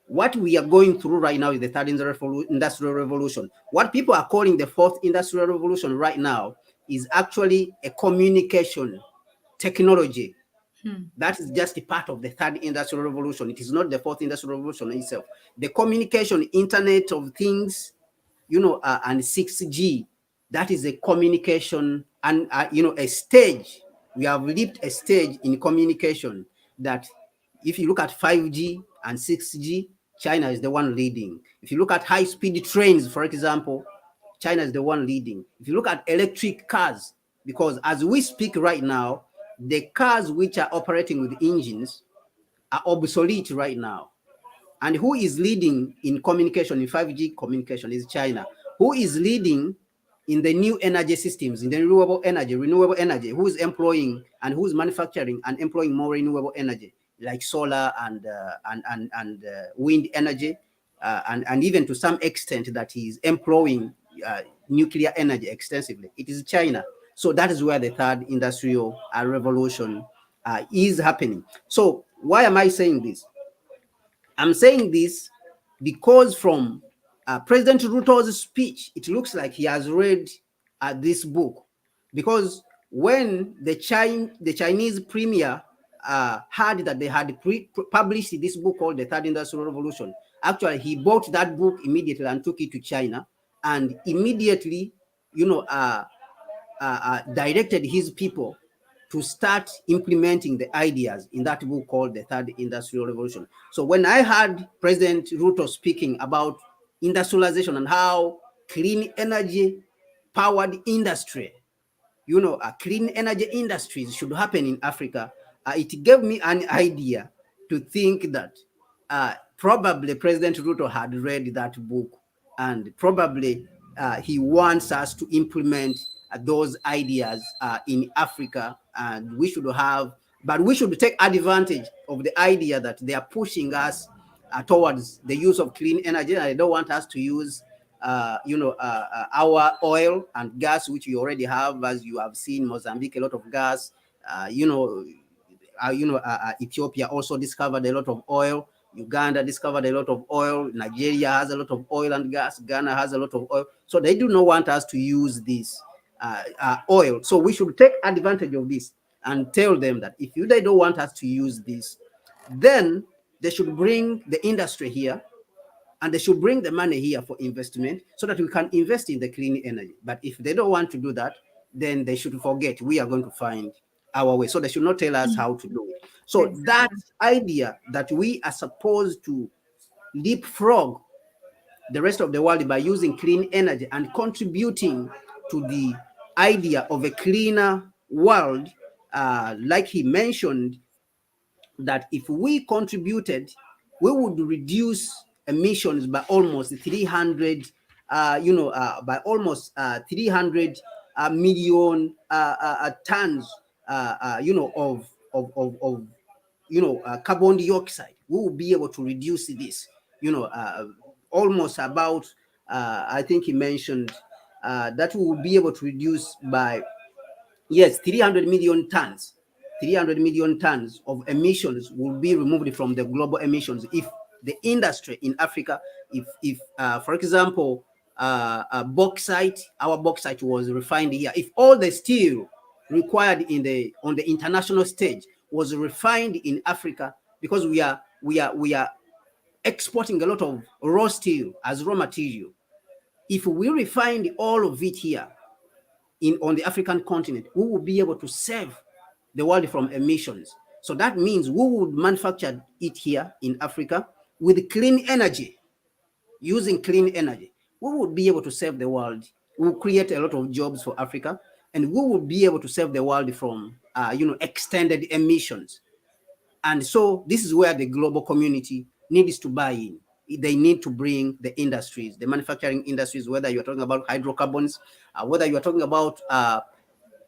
what we are going through right now is the third industrial revolution. What people are calling the fourth industrial revolution right now is actually a communication technology. That is just a part of the third industrial revolution. It is not the fourth industrial revolution itself. The communication, Internet of Things, and 6G, that is a communication and, a stage. We have leaped a stage in communication that if you look at 5G and 6G, China is the one leading. If you look at high-speed trains, for example, China is the one leading. If you look at electric cars, because as we speak right now, the cars which are operating with engines are obsolete right now. And who is leading in communication, in 5G communication, is China. Who is leading in the new energy systems, in the renewable energy, who is employing and who is manufacturing and employing more renewable energy, like solar and wind energy, and even to some extent that is employing nuclear energy extensively. It is China. So that is where the third industrial revolution is happening. So why am I saying this? I'm saying this because from President Ruto's speech, it looks like he has read this book. Because when the Chinese premier heard that they had published this book called The Third Industrial Revolution, actually he bought that book immediately and took it to China, and immediately, directed his people to start implementing the ideas in that book called The Third Industrial Revolution. So when I heard President Ruto speaking about industrialization and how clean energy powered industry, clean energy industries should happen in Africa, it gave me an idea to think that probably President Ruto had read that book, and probably he wants us to implement those ideas in Africa, and we should take advantage of the idea that they are pushing us towards the use of clean energy. And I don't want us to use our oil and gas, which we already have, as you have seen, Mozambique, a lot of gas, Ethiopia also discovered a lot of oil. Uganda discovered a lot of oil. Nigeria has a lot of oil and gas. Ghana has a lot of oil. So they do not want us to use this oil. So we should take advantage of this and tell them that if they don't want us to use this, then they should bring the industry here, and they should bring the money here for investment so that we can invest in the clean energy. But if they don't want to do that, then they should forget we are going to find our way. So they should not tell us how to do it. So that idea that we are supposed to leapfrog the rest of the world by using clean energy and contributing to the idea of a cleaner world, like he mentioned, that if we contributed, we would reduce emissions by almost 300, by almost 300 million tons, of carbon dioxide. We will be able to reduce this, almost about, I think he mentioned that we will be able to reduce by, 300 million tons. 300 million tons of emissions will be removed from the global emissions if the industry in Africa, if for example, bauxite, our bauxite was refined here, if all the steel required on the international stage was refined in Africa, because we are exporting a lot of raw steel as raw material. If we refined all of it here on the African continent, we will be able to save the world from emissions. So that means we would manufacture it here in Africa with clean energy, using clean energy. We would be able to save the world. We will create a lot of jobs for Africa, and we will be able to save the world from, extended emissions. And so this is where the global community needs to buy in. They need to bring the industries, the manufacturing industries, whether you're talking about hydrocarbons, whether you're talking about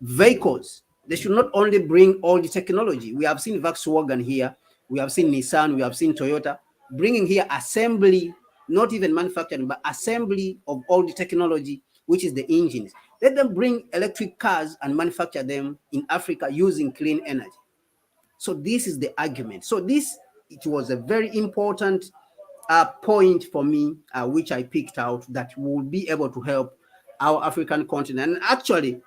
vehicles. They should not only bring all the technology. We have seen Volkswagen here, we have seen Nissan, we have seen Toyota, bringing here assembly, not even manufacturing, but assembly of all the technology, which is the engines. Let them bring electric cars and manufacture them in Africa using clean energy. So this is the argument. So it was a very important point for me, which I picked out, that will be able to help our African continent. And actually,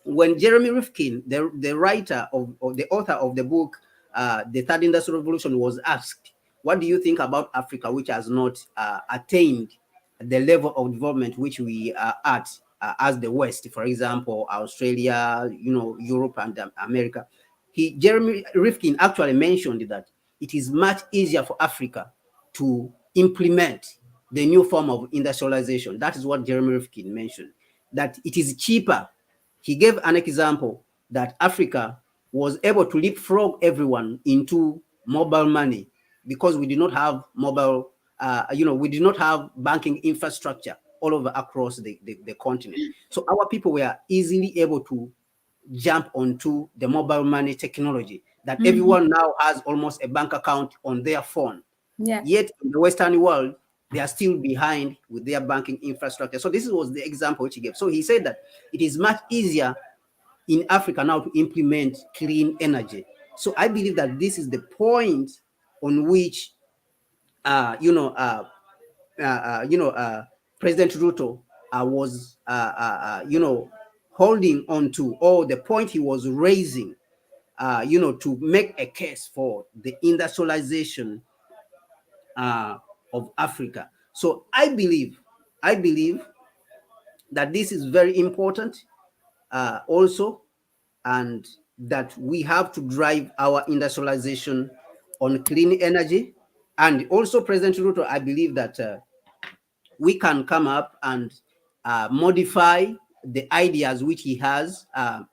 when Jeremy Rifkin, the writer or the author of the book, The Third Industrial Revolution, was asked, what do you think about Africa, which has not attained the level of development which we are at as the West, for example, Australia, Europe and America? Jeremy Rifkin actually mentioned that it is much easier for Africa to implement the new form of industrialization. That is what Jeremy Rifkin mentioned, that it is cheaper. He gave an example that Africa was able to leapfrog everyone into mobile money because we did not have we did not have banking infrastructure all over across the continent. So our people were easily able to jump onto the mobile money technology, that everyone now has almost a bank account on their phone.
Yeah.
Yet in the Western world, they are still behind with their banking infrastructure. So this was the example which he gave. So he said that it is much easier in Africa now to implement clean energy. So I believe that this is the point on which, President Ruto was, holding on to, or the point he was raising to make a case for the industrialization of Africa. So I believe that this is very important also, and that we have to drive our industrialization on clean energy. And also, President Ruto, I believe that we can come up and modify the ideas which he has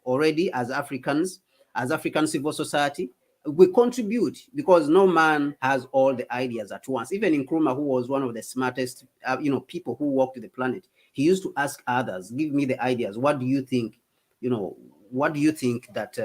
already as Africans, as African civil society. We contribute, because no man has all the ideas at once. Even Nkrumah, who was one of the smartest people who walked the planet, he used to ask others, give me the ideas. What do you think? What do you think that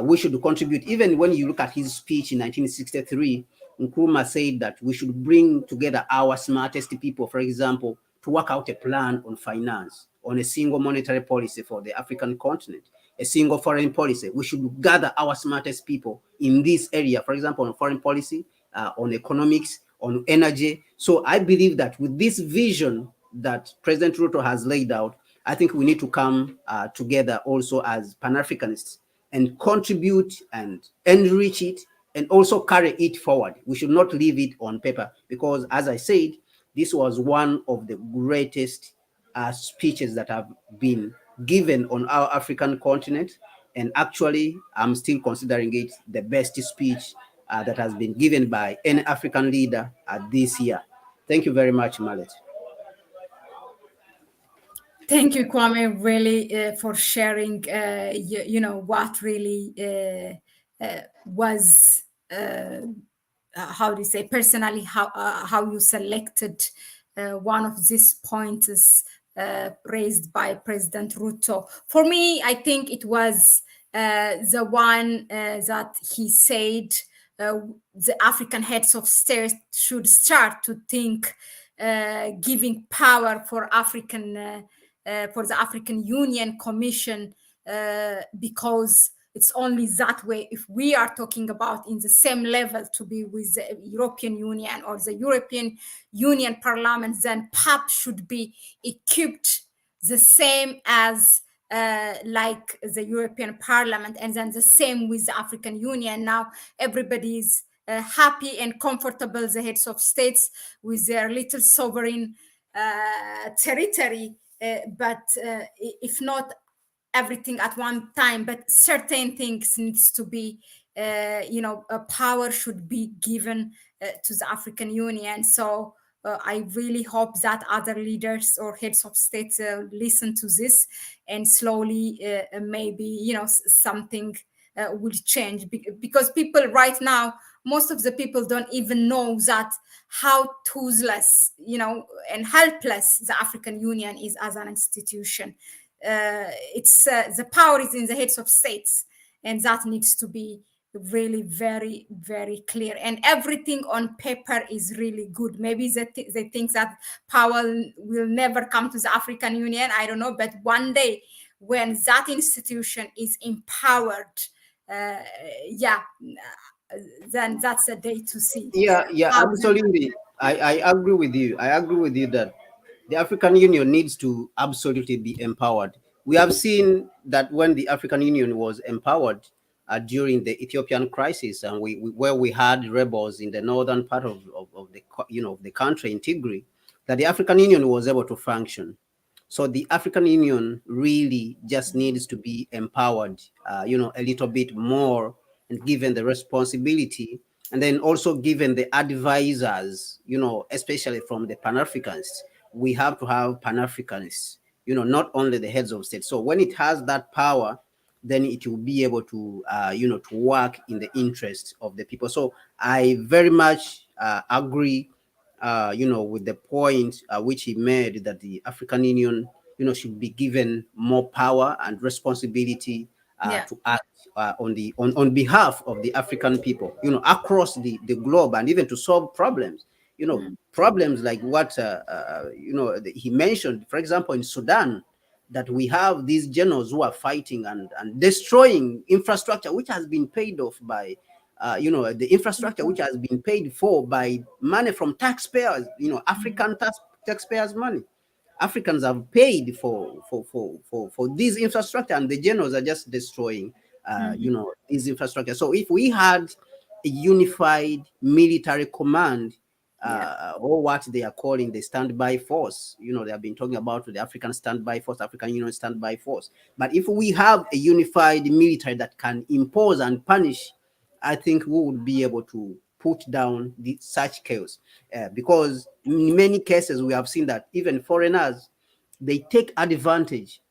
we should contribute? Even when you look at his speech in 1963, Nkrumah said that we should bring together our smartest people, for example, to work out a plan on finance, on a single monetary policy for the African continent, a single foreign policy. We should gather our smartest people in this area, for example, on foreign policy, on economics, on energy. So I believe that with this vision that President Ruto has laid out, I think we need to come together also as Pan-Africanists and contribute and enrich it, and also carry it forward. We should not leave it on paper, because, as I said, this was one of the greatest speeches that have been given on our African continent. And actually, I'm still considering it the best speech that has been given by any African leader this year. Thank you very much, Mahlet.
Thank you, Kwame, really for sharing, what really was, how do you say, personally, how you selected one of these points raised by President Ruto. For me, I think it was the one that he said the African heads of state should start to think giving power for for the African Union Commission, because it's only that way, if we are talking about in the same level to be with the European Union or the European Union Parliament, then PAP should be equipped the same as like the European Parliament, and then the same with the African Union. Now everybody's happy and comfortable, the heads of states with their little sovereign territory, but if not everything at one time, but certain things needs to be, a power should be given to the African Union. So I really hope that other leaders or heads of states listen to this, and slowly maybe something will change, because people right now, most of the people don't even know that how toothless and helpless the African Union is as an institution. It's the power is in the heads of states, and that needs to be really very, very clear. And everything on paper is really good. Maybe they think that power will never come to the African Union, I don't know, but one day when that institution is empowered, then that's a day to see.
Yeah, absolutely. I agree with you. I agree with you that the African Union needs to absolutely be empowered. We have seen that when the African Union was empowered during the Ethiopian crisis, and where we had rebels in the northern part of the country in Tigray, that the African Union was able to function. So the African Union really just needs to be empowered, a little bit more, and given the responsibility, and then also given the advisors, especially from the Pan-Africanists. We have to have Pan-Africanists, not only the heads of state. So when it has that power, then it will be able to, to work in the interest of the people. So I very much agree, with the point which he made, that the African Union, should be given more power and responsibility to act on behalf of the African people, across the globe, and even to solve problems. Problems like what he mentioned, for example, in Sudan, that we have these generals who are fighting and destroying infrastructure which has been paid off by the infrastructure which has been paid for by money from taxpayers, African taxpayers' money. Africans have paid for these infrastructure, and the generals are just destroying these infrastructure. So if we had a unified military command, or what they are calling the standby force, they have been talking about the African standby force, African Union standby force. But if we have a unified military that can impose and punish, I think we would be able to put down such chaos. Because in many cases, we have seen that even foreigners, they take advantage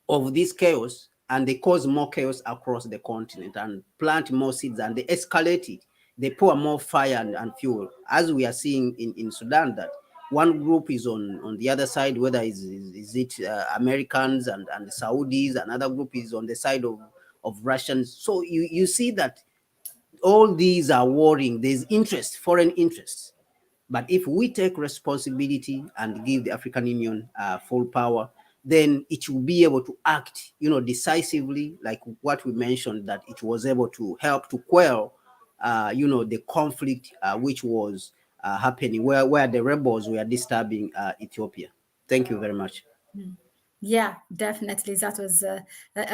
of this chaos and they cause more chaos across the continent and plant more seeds and they escalate it. They pour more fire and fuel, as we are seeing in Sudan, that one group is on the other side, whether is it Americans and the Saudis, another group is on the side of Russians. So you see that all these are warring. There's interest, foreign interests. But if we take responsibility and give the African Union full power, then it will be able to act, decisively, like what we mentioned, that it was able to help to quell, the conflict which was happening, where the rebels were disturbing Ethiopia. Thank you very much.
Yeah, definitely. That was a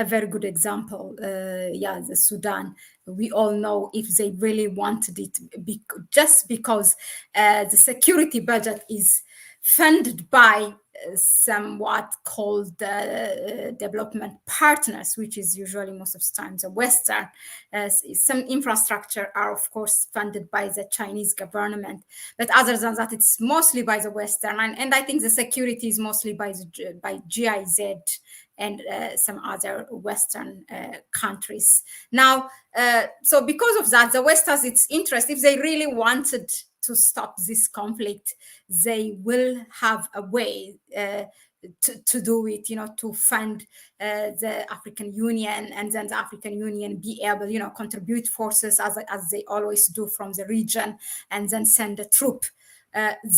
very good example. The Sudan. We all know if they really wanted it, just because the security budget is funded by somewhat called development partners, which is usually most of the time the Western. Some infrastructure are, of course, funded by the Chinese government, but other than that, it's mostly by the Western. And I think the security is mostly by GIZ and some other Western countries. Now, so because of that, the West has its interest. If they really wanted to stop this conflict, they will have a way to do it, to fund the African Union, and then the African Union be able, contribute forces as they always do from the region, and then send a troop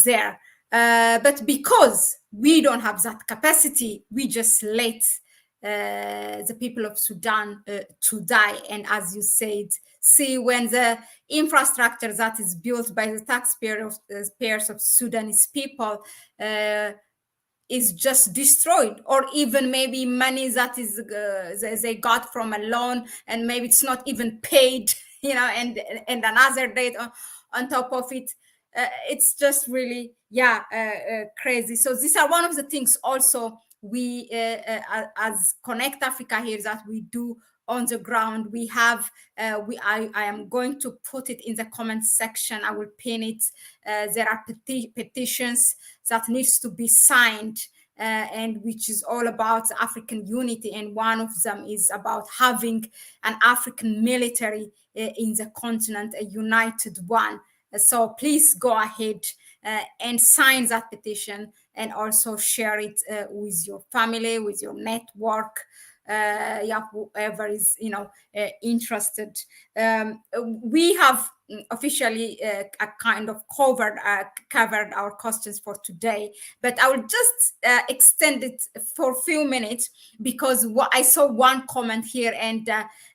there. But because we don't have that capacity, we just let the people of Sudan to die. And as you said, see, when the infrastructure that is built by the taxpayers of Sudanese people is just destroyed, or even maybe money that is they got from a loan, and maybe it's not even paid, and another date on top of it. It's just really crazy. So these are one of the things also we as Connect Africa here that we do on the ground. We have I am going to put it in the comments section. I will pin it. There are petitions that needs to be signed, and which is all about African unity, and one of them is about having an African military in the continent, a united one. So please go ahead and sign that petition, and also share it with your family, with your network, whoever is interested. We have officially kind of covered our questions for today, but I will just extend it for a few minutes, because I saw one comment here, and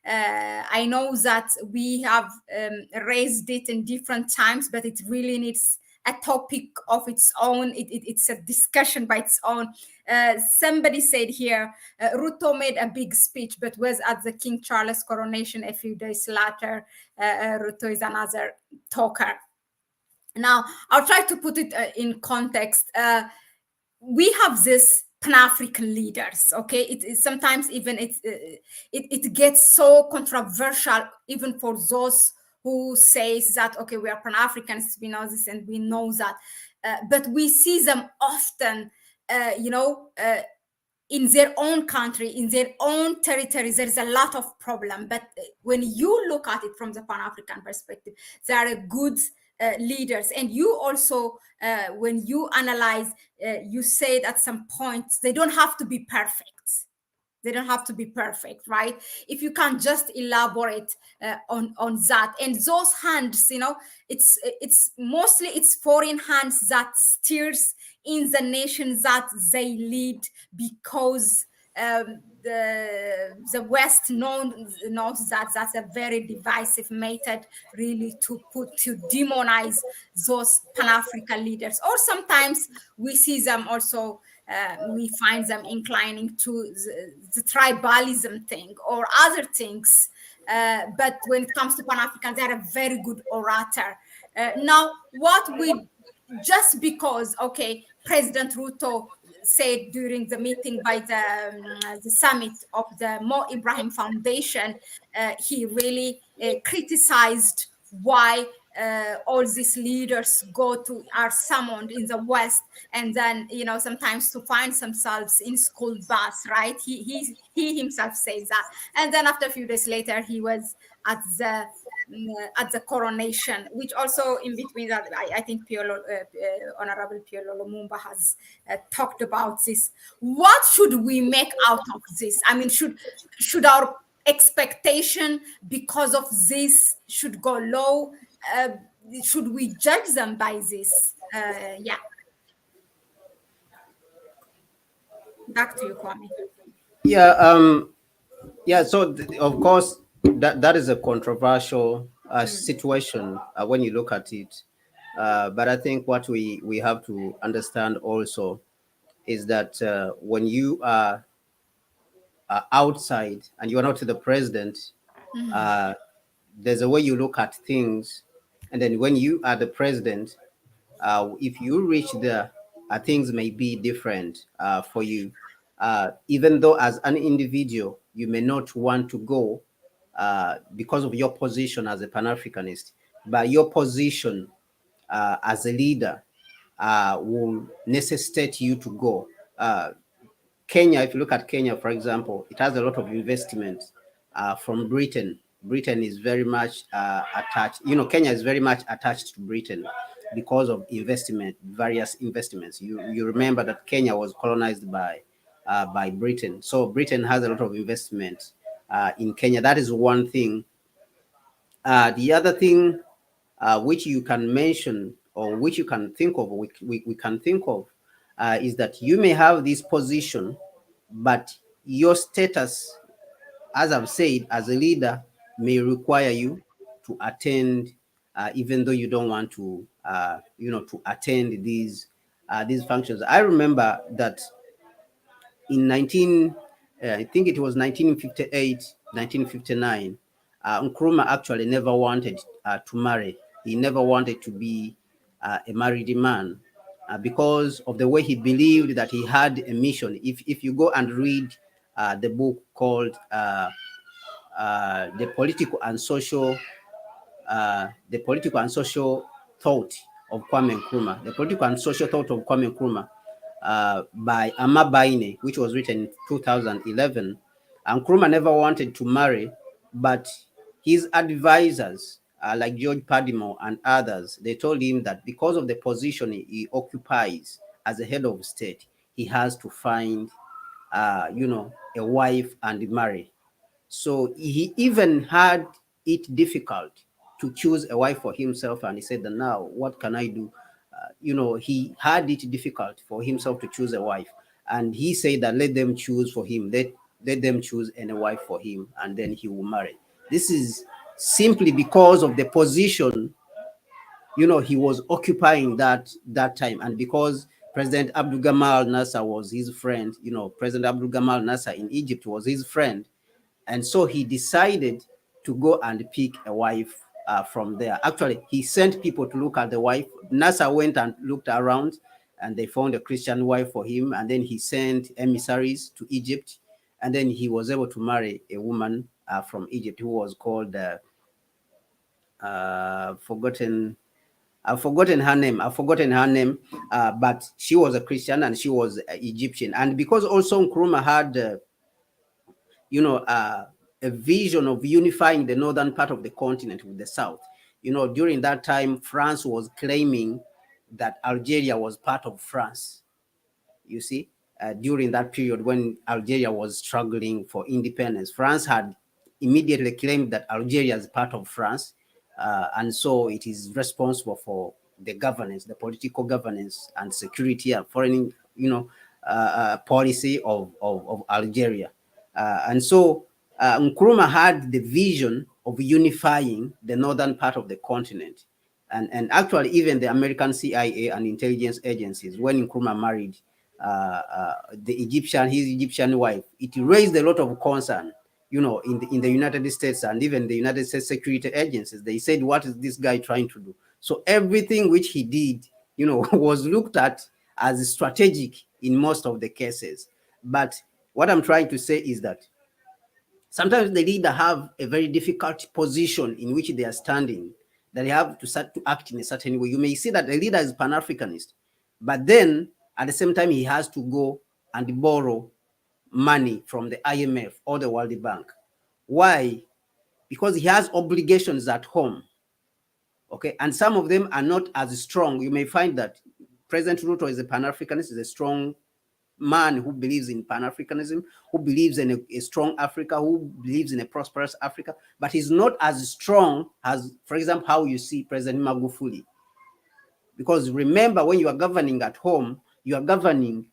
I know that we have raised it in different times, but it really needs a topic of its own. It's a discussion by its own. Somebody said here, Ruto made a big speech, but was at the King Charles coronation a few days later. Ruto is another talker. Now, I'll try to put it in context. We have this Pan-African leaders, okay? It sometimes even it gets so controversial, even for those who says that, okay, we are Pan-Africans, we know this and we know that. But we see them often, in their own country, in their own territories, there's a lot of problem. But when you look at it from the Pan-African perspective, there are good leaders. And you also, when you analyze, you said at some point, they don't have to be perfect. They don't have to be perfect, right? If you can just elaborate on that. And those hands, it's mostly it's foreign hands that steers in the nations that they lead, because the West knows that that's a very divisive method, really, to demonize those Pan-African leaders. Or sometimes we see them also we find them inclining to the tribalism thing or other things. But when it comes to Pan-Africans, they're a very good orator. Now, what we just because, okay, President Ruto said during the meeting by the summit of the Mo Ibrahim Foundation, he really criticized why all these leaders are summoned in the West, and then sometimes to find themselves in school bus, right? He himself says that, and then after a few days later, he was at the coronation, which also in between that, I think Honorable Piolo Lumumba has talked about this. What should we make out of this? I mean, should our expectation because of this should go low? Should we judge them by this? Yeah. Back to you, Kwame.
Yeah. So of course that is a controversial situation when you look at it. But I think what we have to understand also is that when you are outside and you are not the president, there's a way you look at things, and then when you are the president, if you reach there, things may be different for you. Even though as an individual you may not want to go because of your position as a Pan-Africanist, but your position as a leader will necessitate you to go. Kenya, if you look at Kenya, for example, it has a lot of investment from Britain. Britain is very much attached. Kenya is very much attached to Britain because of various investments. You remember that Kenya was colonized by Britain. So Britain has a lot of investment in Kenya. That is one thing. The other thing which you can mention or which you can think of, we can think of, is that you may have this position, but your status, as I've said, as a leader, may require you to attend, even though you don't want to, to attend these functions. I remember that in I think it was 1958, 1959, Nkrumah actually never wanted to marry. He never wanted to be a married man because of the way he believed that he had a mission. If you go and read the book called the political and social thought of Kwame Nkrumah, the political and social thought of Kwame Nkrumah, by Amabaine, which was written in 2011. Nkrumah never wanted to marry, but his advisors, like George Padimore and others, they told him that because of the position he occupies as a head of state, he has to find, a wife and marry. So he even had it difficult to choose a wife for himself, and he said that now, what can I do? He had it difficult for himself to choose a wife, and he said that let them choose for him. Let them choose any wife for him, and then he will marry. This is simply because of the position he was occupying that time, and because President Abdul Gamal Nasser was his friend. President Abdul Gamal Nasser in Egypt was his friend, and so he decided to go and pick a wife from there. Actually, he sent people to look at the wife. Nasser went and looked around, and they found a Christian wife for him. And then he sent emissaries to Egypt, and then he was able to marry a woman from Egypt who was called I've forgotten her name. But she was a Christian and she was Egyptian. And because also Nkrumah had a vision of unifying the northern part of the continent with the south. During that time, France was claiming that Algeria was part of France. You see, during that period when Algeria was struggling for independence, France had immediately claimed that Algeria is part of France. And so it is responsible for the governance, the political governance and security and foreign, policy of Algeria. And so Nkrumah had the vision of unifying the northern part of the continent. And actually, even the American CIA and intelligence agencies, when Nkrumah married the his Egyptian wife, it raised a lot of concern, you know, in the United States and even the United States security agencies. They said, what is this guy trying to do? So everything which he did, you know, was looked at as strategic in most of the cases. But what I'm trying to say is that sometimes the leader have a very difficult position in which they are standing, that they have to start to act in a certain way. You may see that the leader is Pan-Africanist, but then at the same time, he has to go and borrow money from the IMF or the World Bank. Why? Because he has obligations at home. Okay, and some of them are not as strong. You may find that President Ruto is a Pan-Africanist, is a strong man who believes in Pan-Africanism, who believes in a strong Africa, who believes in a prosperous Africa, but he's not as strong as, for example, how you see President Magufuli. Because remember, when you are governing at home, you are governing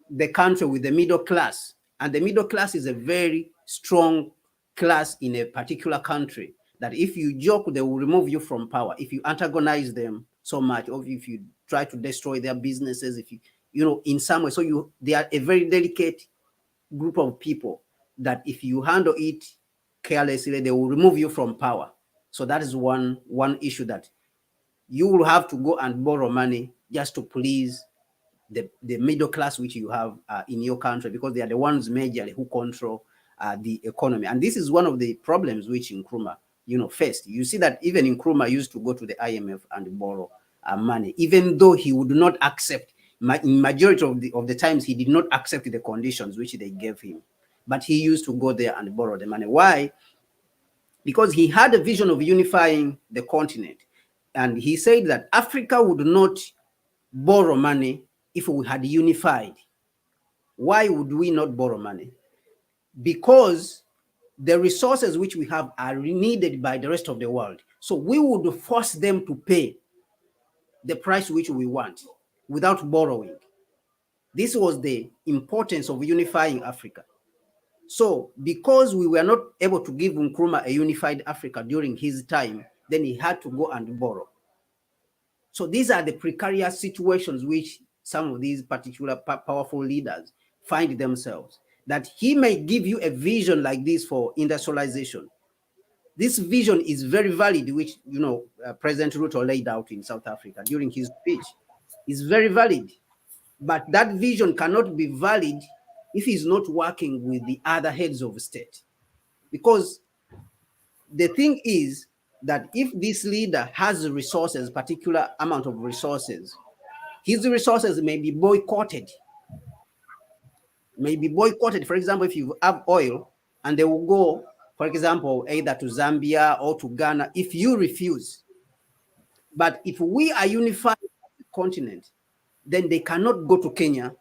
the country with the middle class, and the middle class is a very strong class in a particular country, that if you joke, they will remove you from power. If you antagonize them so much, or if you try to destroy their businesses, if you know, in some way. So they are a very delicate group of people that if you handle it carelessly, they will remove you from power. So that is one issue, that you will have to go and borrow money just to please the middle class which you have in your country, because they are the ones majorly who control the economy. And this is one of the problems which Nkrumah, you know, faced. You see that even Nkrumah used to go to the IMF and borrow money, even though he would not accept. In majority of the times, he did not accept the conditions which they gave him, but he used to go there and borrow the money. Why? Because he had a vision of unifying the continent, and he said that Africa would not borrow money if we had unified. Why would we not borrow money? Because the resources which we have are needed by the rest of the world. So we would force them to pay the price which we want without borrowing. This was the importance of unifying Africa. So because we were not able to give Nkrumah a unified Africa during his time, then he had to go and borrow. So these are the precarious situations which some of these particular powerful leaders find themselves. That he may give you a vision like this for industrialization. This vision is very valid, which, you know, President Ruto laid out in South Africa during his speech. Is very valid. But that vision cannot be valid if he's not working with the other heads of state. Because the thing is that if this leader has resources, particular amount of resources, his resources may be boycotted. For example, if you have oil and they will go, for example, either to Zambia or to Ghana, if you refuse. But if we are unified as a continent, then they cannot go to Kenya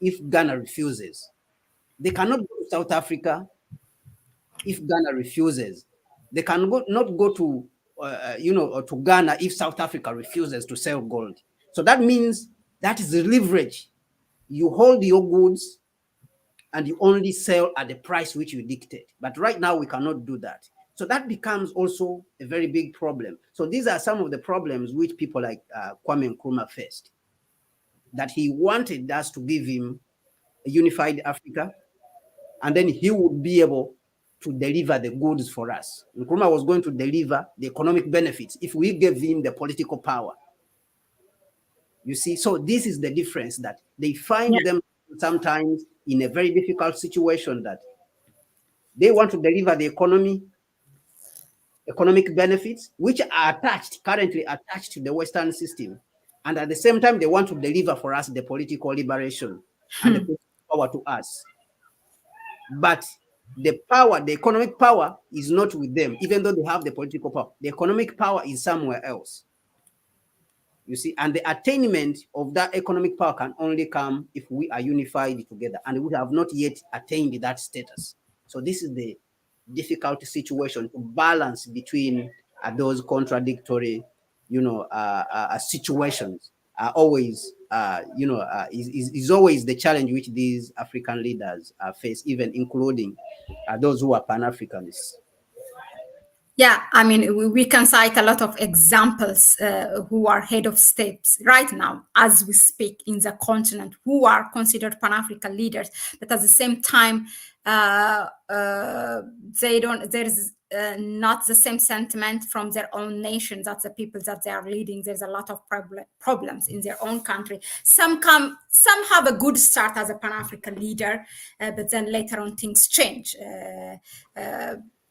if Ghana refuses. They cannot go to South Africa if Ghana refuses. They not go to, to Ghana if South Africa refuses to sell gold. So that means that is the leverage. You hold your goods and you only sell at the price which you dictate. But right now we cannot do that. So that becomes also a very big problem. So these are some of the problems which people like Kwame Nkrumah faced. That he wanted us to give him a unified Africa, and then he would be able to deliver the goods for us. Nkrumah was going to deliver the economic benefits if we gave him the political power. You see, so this is the difference, that they find them sometimes in a very difficult situation, that they want to deliver the economic benefits, which are currently attached to the Western system. And at the same time, they want to deliver for us the political liberation and the political power to us. But the power, the economic power, is not with them, even though they have the political power. The economic power is somewhere else. You see, and the attainment of that economic power can only come if we are unified together, and we have not yet attained that status. So this is the difficult situation to balance between those contradictory, situations. Always, is always the challenge which these African leaders face, even including those who are Pan-Africanists.
Yeah, I mean, we can cite a lot of examples who are head of states right now, as we speak, in the continent, who are considered Pan-African leaders, but at the same time, they don't. There's not the same sentiment from their own nation. That's the people that they are leading. There's a lot of problems in their own country. Some have a good start as a Pan-African leader, but then later on things change.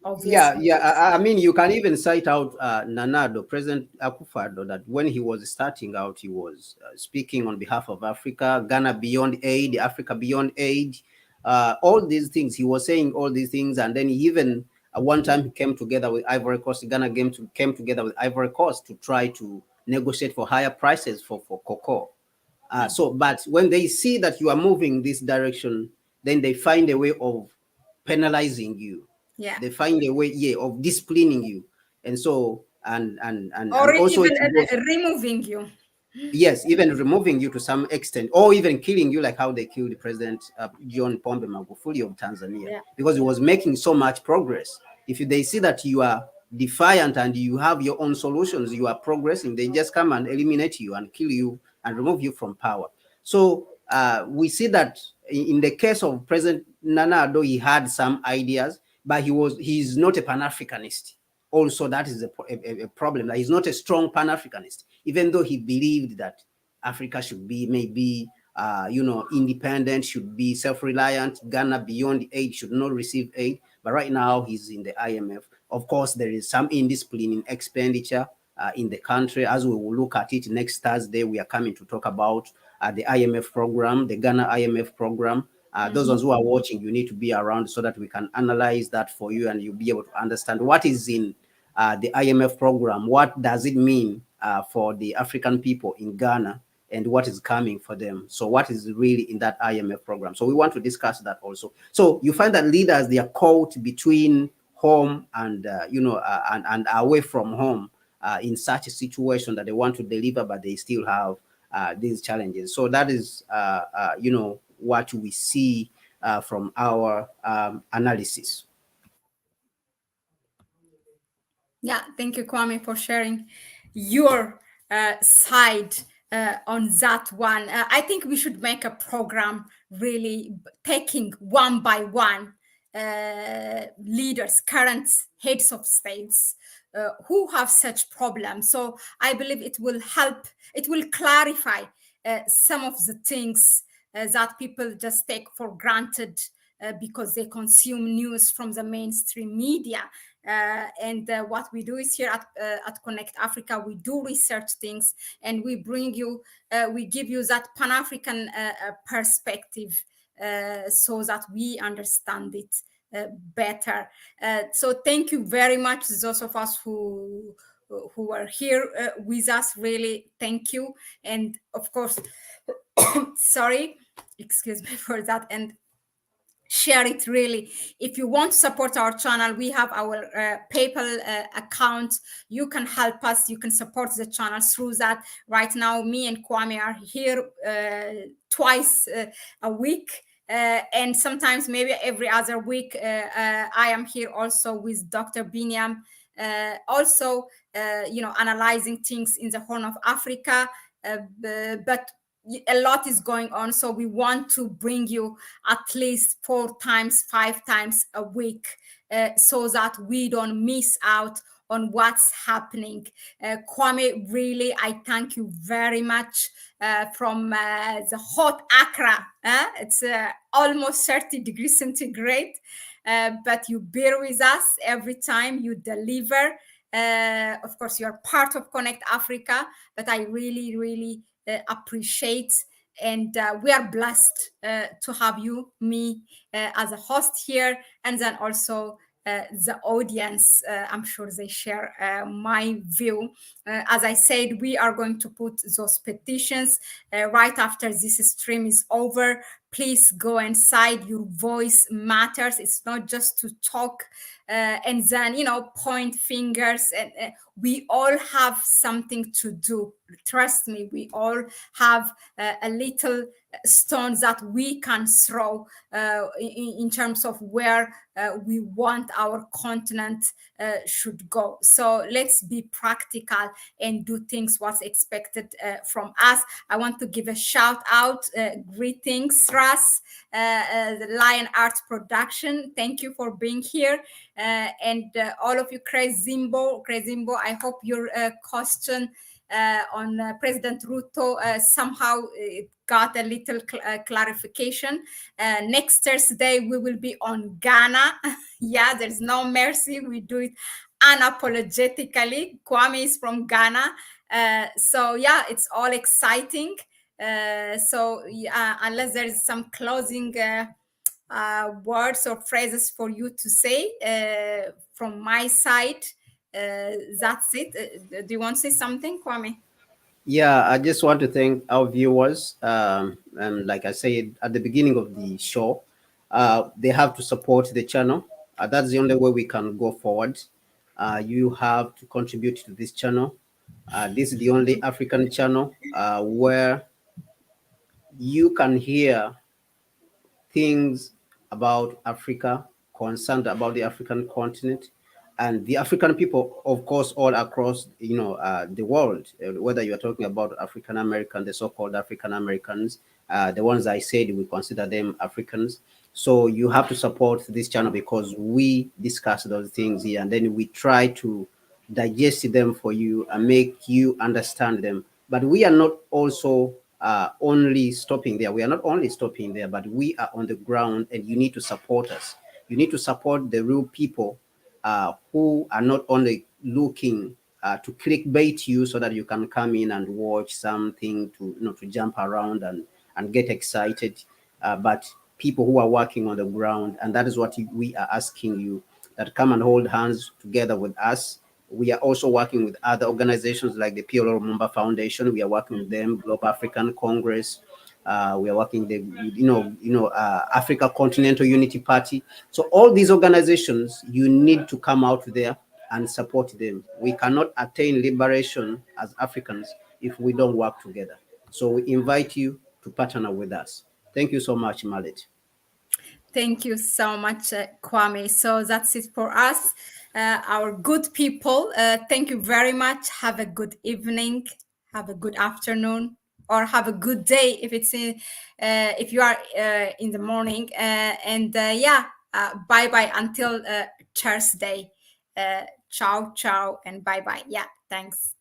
Obviously.
I mean, you can even cite out Nanado, President Akufo-Addo, that when he was starting out, he was speaking on behalf of Africa, Ghana Beyond Aid, Africa Beyond Aid, all these things. He was saying all these things, and then he even one time he came together with Ivory Coast. Ghana came together with Ivory Coast to try to negotiate for higher prices for cocoa. But when they see that you are moving this direction, then they find a way of penalizing you.
Yeah,
they find a way of disciplining you, and so and
or
also
even removing you.
Yes, even removing you to some extent, or even killing you, like how they killed President John Pombe Magufuli of Tanzania, because he was making so much progress. If they see that you are defiant and you have your own solutions, you are progressing, they just come and eliminate you and kill you and remove you from power. So we see that in the case of President Nana Addo, he had some ideas, but he's not a Pan-Africanist. Also, that is a problem. That he's not a strong Pan-Africanist, even though he believed that Africa should be maybe independent, should be self-reliant. Ghana beyond aid should not receive aid. But right now he's in the IMF. Of course, there is some indiscipline in expenditure in the country. As we will look at it next Thursday, we are coming to talk about the IMF program, the Ghana IMF program. Those ones who are watching, you need to be around so that we can analyze that for you, and you'll be able to understand what is in the IMF program. What does it mean for the African people in Ghana, and what is coming for them? So what is really in that IMF program? So we want to discuss that also. So you find that leaders, they are caught between home and and away from home in such a situation that they want to deliver, but they still have these challenges. So that is what we see from our analysis.
Yeah, thank you, Kwame, for sharing your side on that one. I think we should make a program really taking one by one leaders, current heads of states who have such problems. So I believe it will help, it will clarify some of the things that people just take for granted because they consume news from the mainstream media. And what we do is here at Connect Africa, we do research things, and we bring you, we give you that Pan-African perspective so that we understand it better. So thank you very much, those of us who are here with us. Really, thank you. And of course, sorry, excuse me for that. And share it really. If you want to support our channel, we have our PayPal account. You can help us, you can support the channel through that. Right now, me and Kwame are here twice a week, and sometimes maybe every other week. I am here also with Dr. Biniam, also analyzing things in the Horn of Africa, but a lot is going on, so we want to bring you at least 4 times, 5 times a week, so that we don't miss out on what's happening. Kwame, really, I thank you very much from the hot Accra. It's almost 30 degrees centigrade, but you bear with us every time, you deliver. Of course, you're part of Connect Africa, but I really, really appreciate, and we are blessed to have you, me, as a host here, and then also the audience. I'm sure they share my view. As I said, we are going to put those petitions right after this stream is over. Please go inside. Your voice matters. It's not just to talk and then point fingers, and we all have something to do. Trust me, we all have a little stone that we can throw in terms of where we want our continent should go. So let's be practical and do things what's expected from us. I want to give a shout out, greetings, Ras, the Lion Arts Production. Thank you for being here. And all of you, Crezimbo, I hope your question on President Ruto somehow it got a little clarification. Next Thursday we will be on Ghana. Yeah, there's no mercy. We do it unapologetically. Kwame is from Ghana. So yeah, it's all exciting. So unless there is some closing words or phrases for you to say from my side, that's it. Do you want to say something, Kwame?
Yeah, I just want to thank our viewers. And like I said at the beginning of the show, they have to support the channel. That's the only way we can go forward. You have to contribute to this channel. This is the only African channel where you can hear things about Africa, concerned about the African continent, and the African people, of course, all across the world. Whether you are talking about African American, the so-called African Americans, the ones I said we consider them Africans. So you have to support this channel because we discuss those things here, and then we try to digest them for you and make you understand them. But we are not also only stopping there. We are not only stopping there, but we are on the ground, and you need to support us. You need to support the real people who are not only looking to clickbait you so that you can come in and watch something to jump around and get excited, but people who are working on the ground. And that is what we are asking you, that come and hold hands together with us. We are also working with other organizations like the PLO Lumumba Foundation. We are working with them, Global African Congress. We are working the Africa Continental Unity Party. So all these organizations, you need to come out there and support them. We cannot attain liberation as Africans if we don't work together. So we invite you to partner with us. Thank you so much, Mahlet.
Thank you so much, Kwame. So that's it for us, our good people. Thank you very much. Have a good evening. Have a good afternoon, or have a good day if it's if you are in the morning. Bye bye until Thursday. Ciao, ciao, and bye bye. Yeah, thanks.